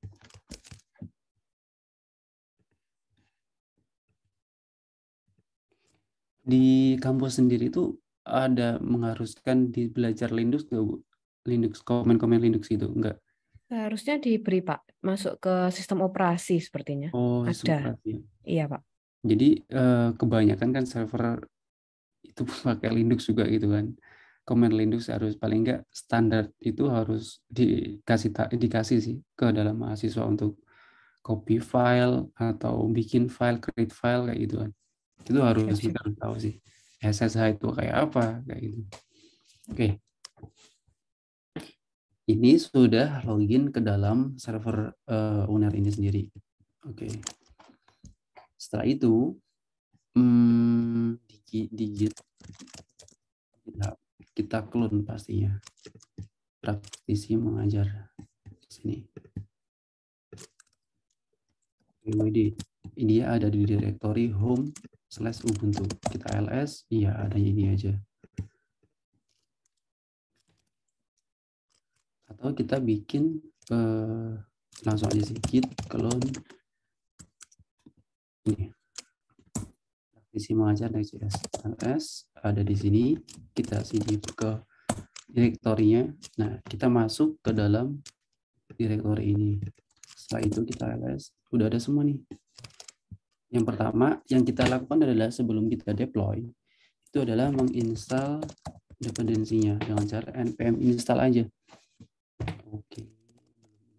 Di kampus sendiri itu ada mengharuskan di belajar Linux nggak, Bu? Linux, komen-komen Linux itu enggak? Harusnya diberi, Pak, masuk ke sistem operasi sepertinya. Oh, Ada. seperti. Iya, Pak. Jadi kebanyakan kan server itu pakai Linux juga gitu kan. Komen Linux harus paling enggak standar itu harus dikasih sih ke dalam mahasiswa untuk copy file atau bikin file, create file kayak gitu kan. Itu harus Siap-siap. kita harus tahu sih. SSH itu kayak apa kayak gitu. Oke. Ini sudah login ke dalam server UNER ini sendiri. Oke. Setelah itu digit kita clone pastinya. Praktisi mengajar di sini. WD. Dia ada di direktori home/ubuntu. Kita ls, iya ada ini aja. Atau kita bikin langsung aja sih git clone ini. Praktisi mengajar Next.js. ls ada di sini. Kita cd ke direktorinya. Nah, kita masuk ke dalam direktori ini. Setelah itu kita ls, udah ada semua nih. Yang pertama yang kita lakukan adalah sebelum kita deploy, itu adalah menginstal dependensinya dengan cara npm install aja. Oke.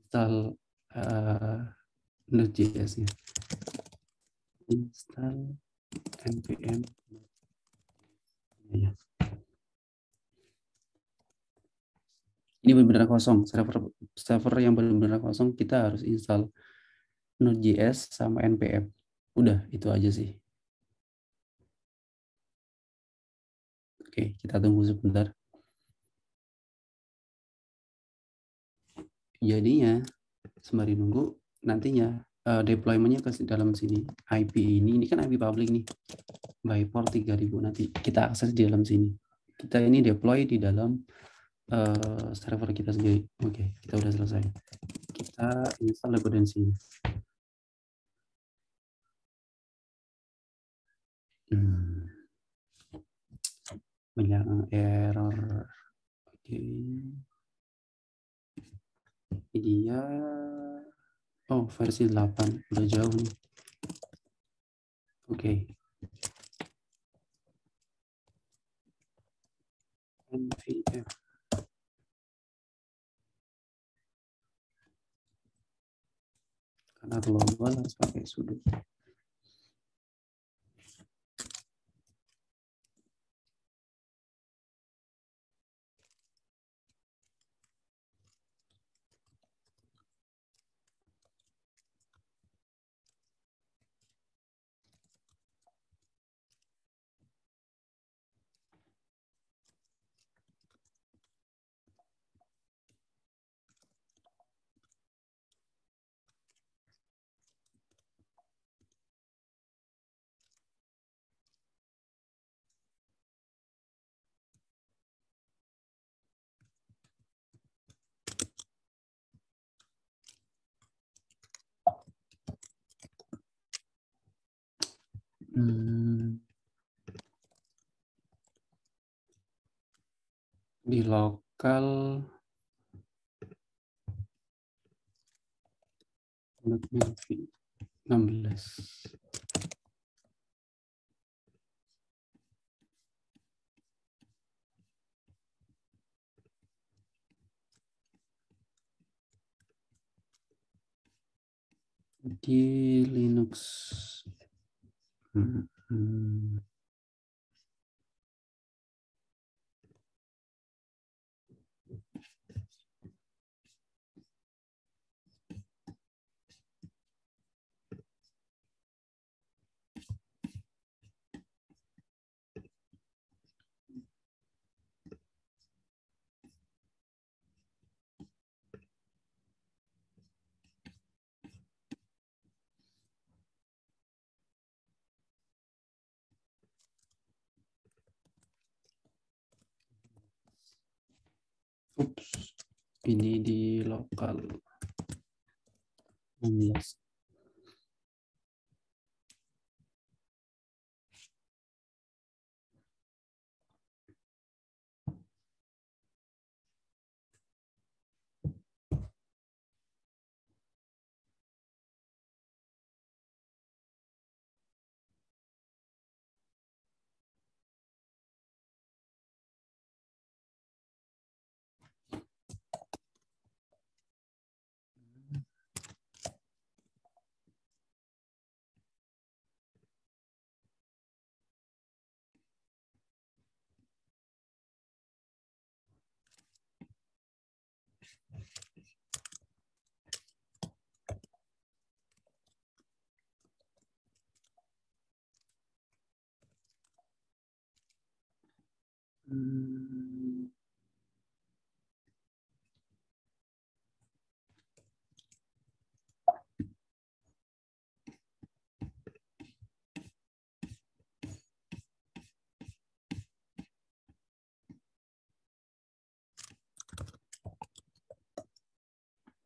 Install Node.js-nya. Install npm. Ya. Ini benar-benar kosong, server yang benar-benar kosong, kita harus install Node.js sama npm. Udah, itu aja sih. Oke, kita tunggu sebentar. Jadinya, sembari nunggu, nantinya deployment-nya ke dalam sini. IP ini kan IP public nih. By port 3000 nanti kita akses di dalam sini. Kita ini deploy di dalam server kita sendiri. Oke, kita udah selesai. Kita install dependensinya. banyak error. Oke. Ini dia. Oh, versi 8 udah jauh nih. Oke. NVF. Karena global harus pakai sudo. Di lokal .mv 16. Di Linux. Ups, ini di lokal 16.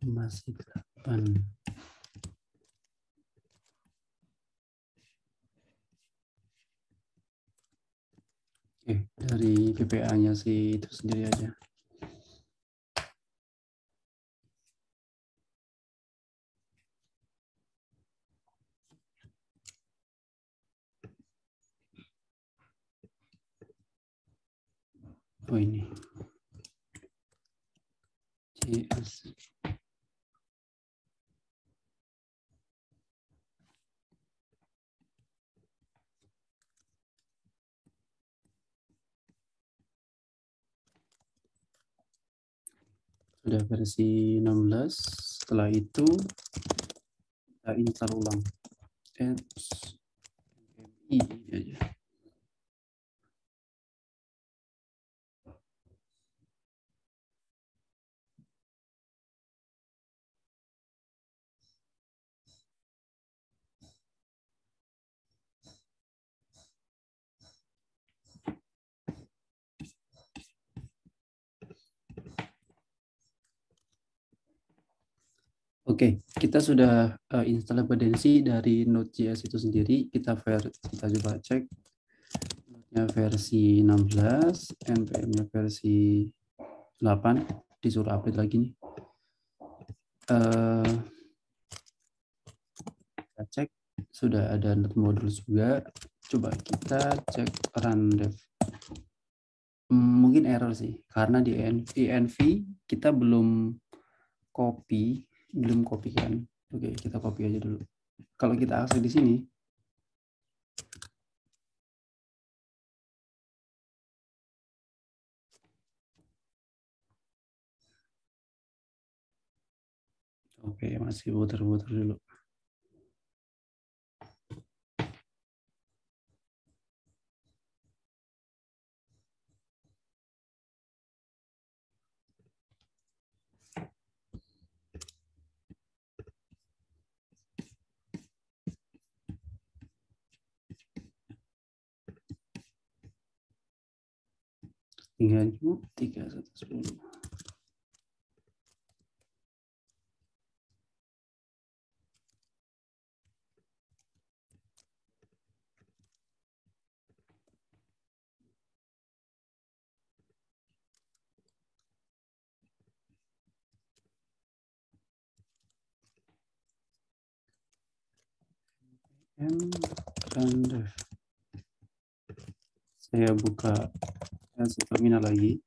Masih 8. Oke, dari PPA-nya sih itu sendiri aja. Oh ini. JS. Sudah versi 16. Setelah itu kita install ulang. Apps ini aja. Oke, kita sudah install dependensi dari Node.js itu sendiri. Kita coba cek ya versi 16, npm-nya versi 8, disuruh update lagi nih. Kita cek sudah ada modul juga. Coba kita cek run dev. Mungkin error sih karena di env kita belum copy kan. Oke, kita copy aja dulu. Kalau kita akses di sini, oke, masih putar-putar dulu. Tinggal 3110. Run dev. Saya buka terminal lagi.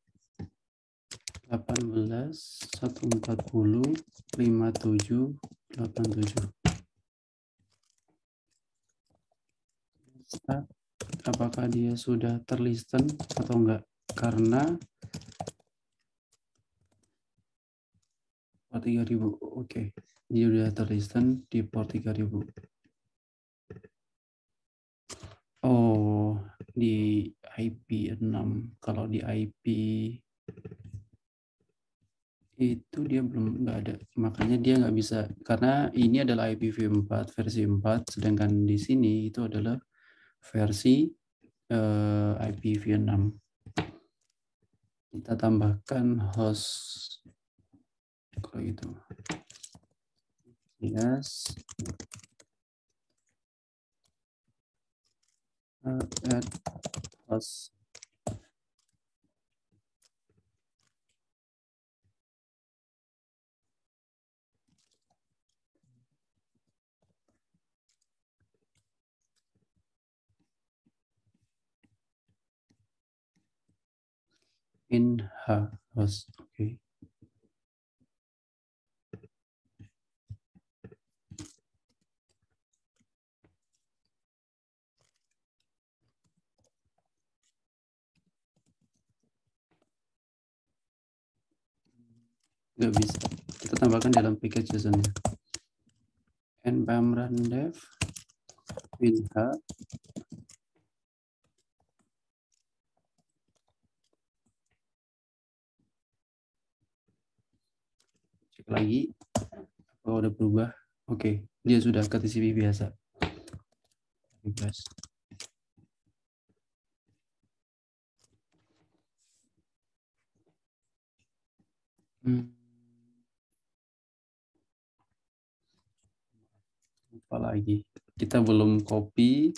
18 140 57 87. Start. Apakah dia sudah terlisten atau enggak? Karena 3000. Oke, dia sudah terlisten di port 3000. Oh, di IP 6. Kalau di IP itu dia belum, nggak ada, makanya dia nggak bisa, karena ini adalah IPv4 versi 4, sedangkan di sini itu adalah versi IPv6. Kita tambahkan host kalau itu, yes, add host. In host, oke. Nggak bisa, kita tambahkan dalam package JSON-nya. npm run dev in cek lagi apakah udah berubah. Oke, dia sudah ke TCP biasa. Guys, apa lagi, kita belum copy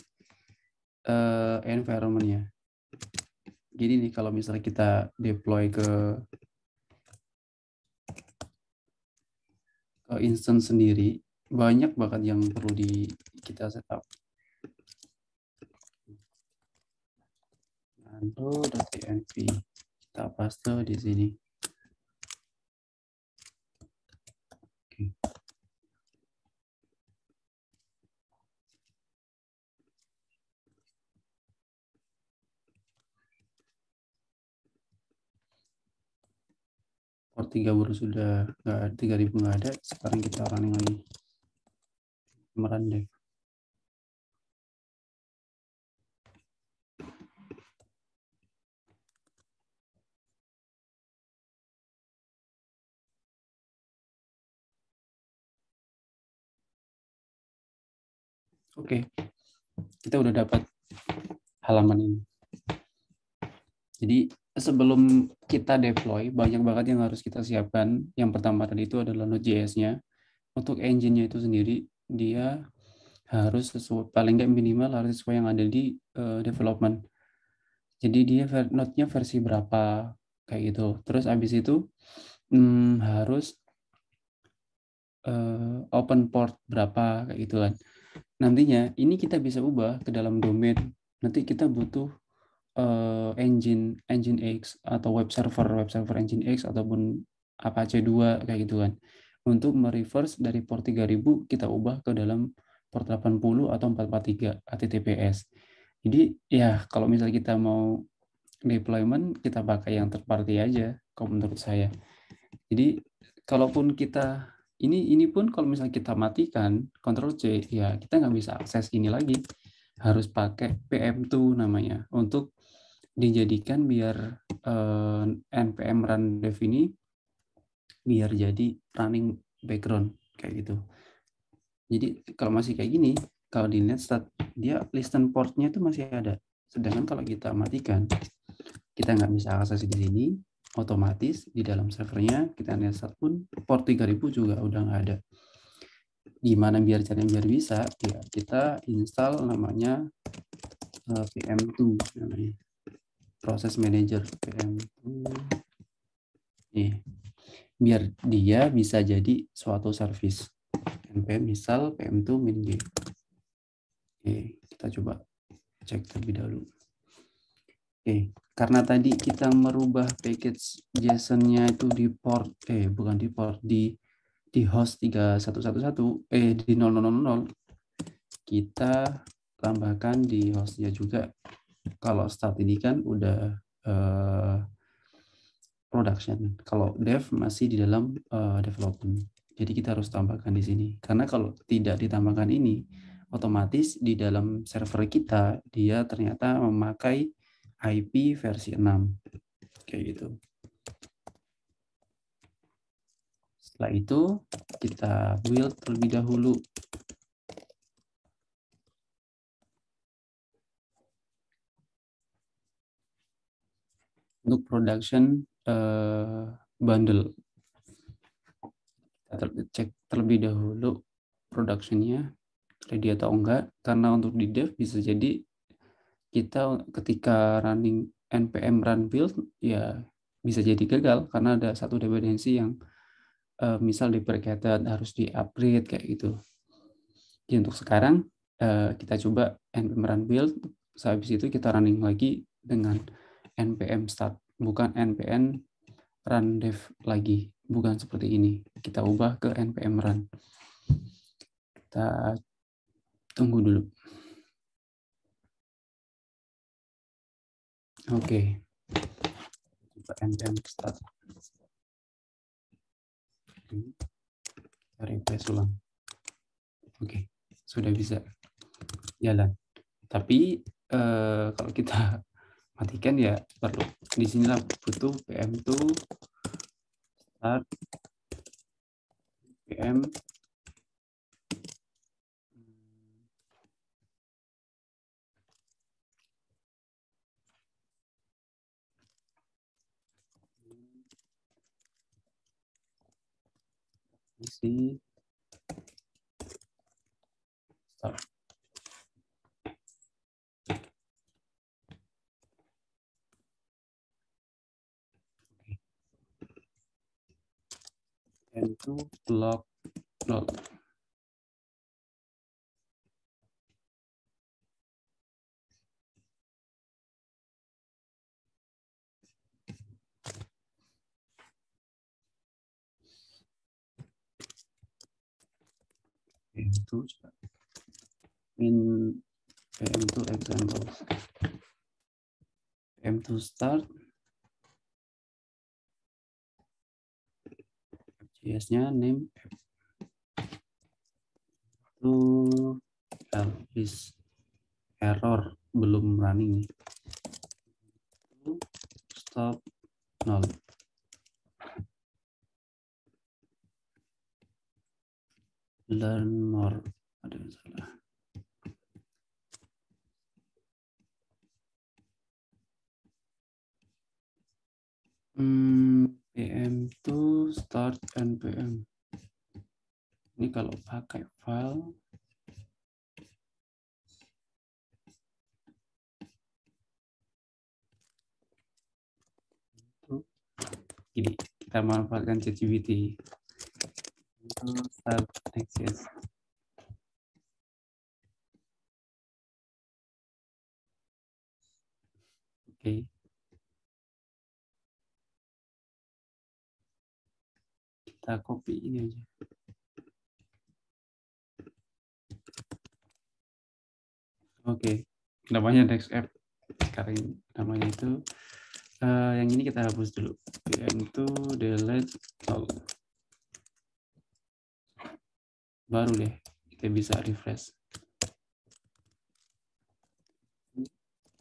environment-nya. Jadi nih kalau misalnya kita deploy ke instance sendiri, banyak banget yang perlu kita setup. nando.env, kita paste di sini. Oke. Port 3 baru sudah nggak, 3000 nggak ada. Sekarang kita running lagi. Merandek. Oke, kita udah dapat halaman ini. Jadi sebelum kita deploy, banyak banget yang harus kita siapkan. Yang pertama tadi itu adalah Node.js-nya. Untuk engine-nya itu sendiri, dia harus sesuai, paling nggak minimal harus sesuai yang ada di development. Jadi dia node-nya versi berapa kayak gitu. Terus abis itu harus open port berapa kayak gitu kan. Nantinya ini kita bisa ubah ke dalam domain. Nanti kita butuh engine X atau web server engine X ataupun Apache 2 kayak gitu kan. Untuk mereverse dari port 3000 kita ubah ke dalam port 80 atau 443 HTTPS. Jadi ya kalau misalnya kita mau deployment kita pakai yang third party aja kalau menurut saya. Jadi kalaupun kita ini pun kalau misalnya kita matikan Ctrl C ya kita nggak bisa akses ini lagi, harus pakai PM2 namanya untuk dijadikan biar npm run dev ini biar jadi running background kayak gitu. Jadi kalau masih kayak gini, kalau di netstart dia listen portnya itu masih ada, sedangkan kalau kita matikan kita nggak bisa akses di sini, otomatis di dalam servernya kita netstart pun port 3000 juga udah nggak ada. Gimana caranya biar bisa? Ya kita install namanya PM2 namanya, proses manager PM2. Nih, biar dia bisa jadi suatu service. npm misal PM2 min-g. Oke, kita coba cek terlebih dahulu. Oke, karena tadi kita merubah package JSON-nya itu di port, bukan di port, di host 3111, di 0000, kita tambahkan di hostnya juga. Kalau start ini kan udah production, kalau dev masih di dalam development. Jadi kita harus tambahkan di sini. Karena kalau tidak ditambahkan ini, otomatis di dalam server kita dia ternyata memakai IP versi 6. Kayak gitu. Setelah itu kita build terlebih dahulu. Untuk production bundle. Kita cek terlebih dahulu productionnya ready atau enggak, karena untuk di dev bisa jadi kita ketika running npm run build ya bisa jadi gagal karena ada satu dependensi yang misal deprecated, harus di upgrade kayak gitu. Jadi untuk sekarang kita coba npm run build, habis itu kita running lagi dengan npm start, bukan npm run dev lagi, bukan seperti ini. Kita ubah ke npm run. Kita tunggu dulu. Oke. Coba npm start. Refresh ulang. Oke, sudah bisa jalan. Tapi kalau kita matikan ya perlu di sinilah butuh PM2 start PM isi start. PM2 log nol. PM2 min PM2 example. PM2 start. JS-nya name itu is error belum running. Stop nol. Learn more. Ada yang salah. PM2 start npm. Ini kalau pakai file kita manfaatkan ChatGPT. Untuk start Next.js. Oke. Kita copy ini aja. Oke. Namanya Next.app. Sekarang namanya itu. Yang ini kita hapus dulu. PM2 delete all. Baru deh kita bisa refresh.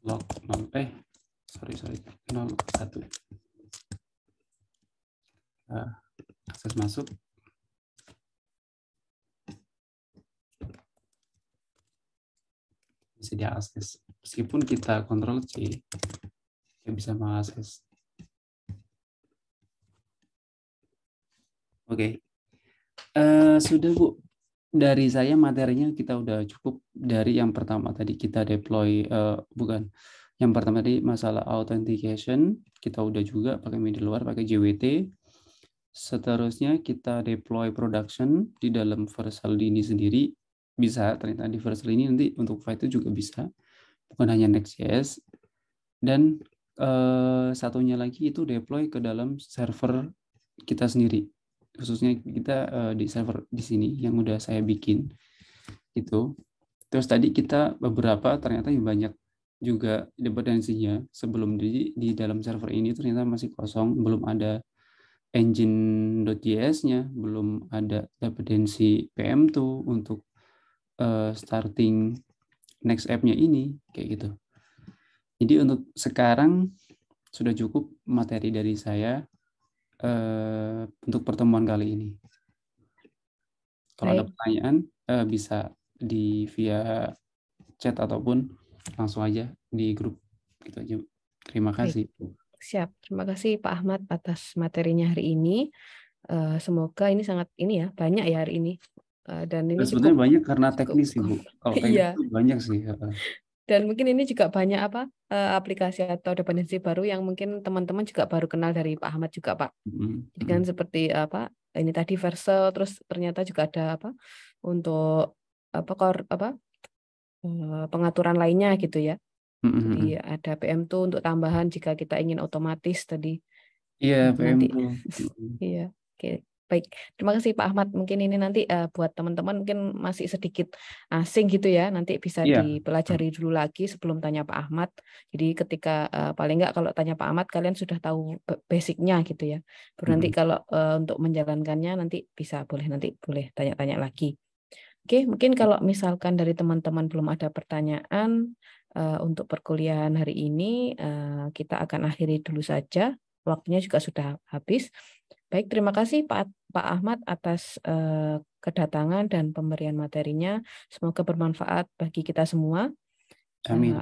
Log 0. Sorry. 01. Akses masuk. Bisa diakses. Meskipun kita Ctrl C, kita bisa mengakses. Oke. Sudah Bu. Dari saya materinya kita udah cukup. Dari yang pertama tadi kita deploy, bukan. Yang pertama tadi masalah authentication, kita udah juga pakai middleware, pakai JWT. Seterusnya kita deploy production di dalam Vercel ini sendiri. Bisa, ternyata di Vercel ini nanti untuk file itu juga bisa. Bukan hanya Next.js. Dan satunya lagi itu deploy ke dalam server kita sendiri. Khususnya kita di server di sini yang udah saya bikin. Itu. Terus tadi kita beberapa ternyata yang banyak juga dependensinya sebelum di dalam server ini ternyata masih kosong, belum ada engine.js-nya, belum ada dependensi PM2 untuk starting next app-nya ini, kayak gitu. Jadi untuk sekarang sudah cukup materi dari saya untuk pertemuan kali ini. Kalau ada pertanyaan bisa di via chat ataupun langsung aja di grup gitu aja. Terima kasih. Siap. Terima kasih Pak Ahmad atas materinya hari ini. Semoga ini sangat banyak ya hari ini. Dan ini sebenarnya banyak karena teknis sih Bu. Kalau teknis iya. itu banyak sih. Dan mungkin ini juga banyak aplikasi atau dependensi baru yang mungkin teman-teman juga baru kenal dari Pak Ahmad juga Pak. Jadi kan seperti ini tadi Vercel, terus ternyata juga ada untuk pengaturan lainnya gitu ya. Jadi ada PM2 untuk tambahan jika kita ingin otomatis tadi. Iya, nanti. PM2. Iya, oke. Baik, terima kasih Pak Ahmad. Mungkin ini nanti buat teman-teman mungkin masih sedikit asing gitu ya. Nanti bisa dipelajari dulu lagi sebelum tanya Pak Ahmad. Jadi ketika paling nggak kalau tanya Pak Ahmad kalian sudah tahu basicnya gitu ya. Baru nanti kalau untuk menjalankannya nanti boleh tanya-tanya lagi. Oke, mungkin kalau misalkan dari teman-teman belum ada pertanyaan untuk perkuliahan hari ini, kita akan akhiri dulu saja. Waktunya juga sudah habis. Baik, terima kasih Pak Ahmad atas kedatangan dan pemberian materinya. Semoga bermanfaat bagi kita semua. Amin.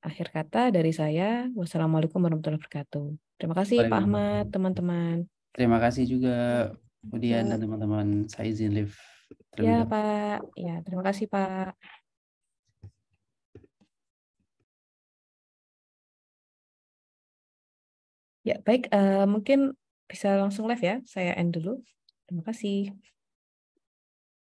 Akhir kata dari saya, wassalamualaikum warahmatullahi wabarakatuh. Terima kasih Pak Ahmad, teman-teman. Terima kasih juga Udian dan teman-teman. Saya izin live. Ya Pak, ya terima kasih Pak. Ya baik, mungkin bisa langsung live ya. Saya end dulu. Terima kasih.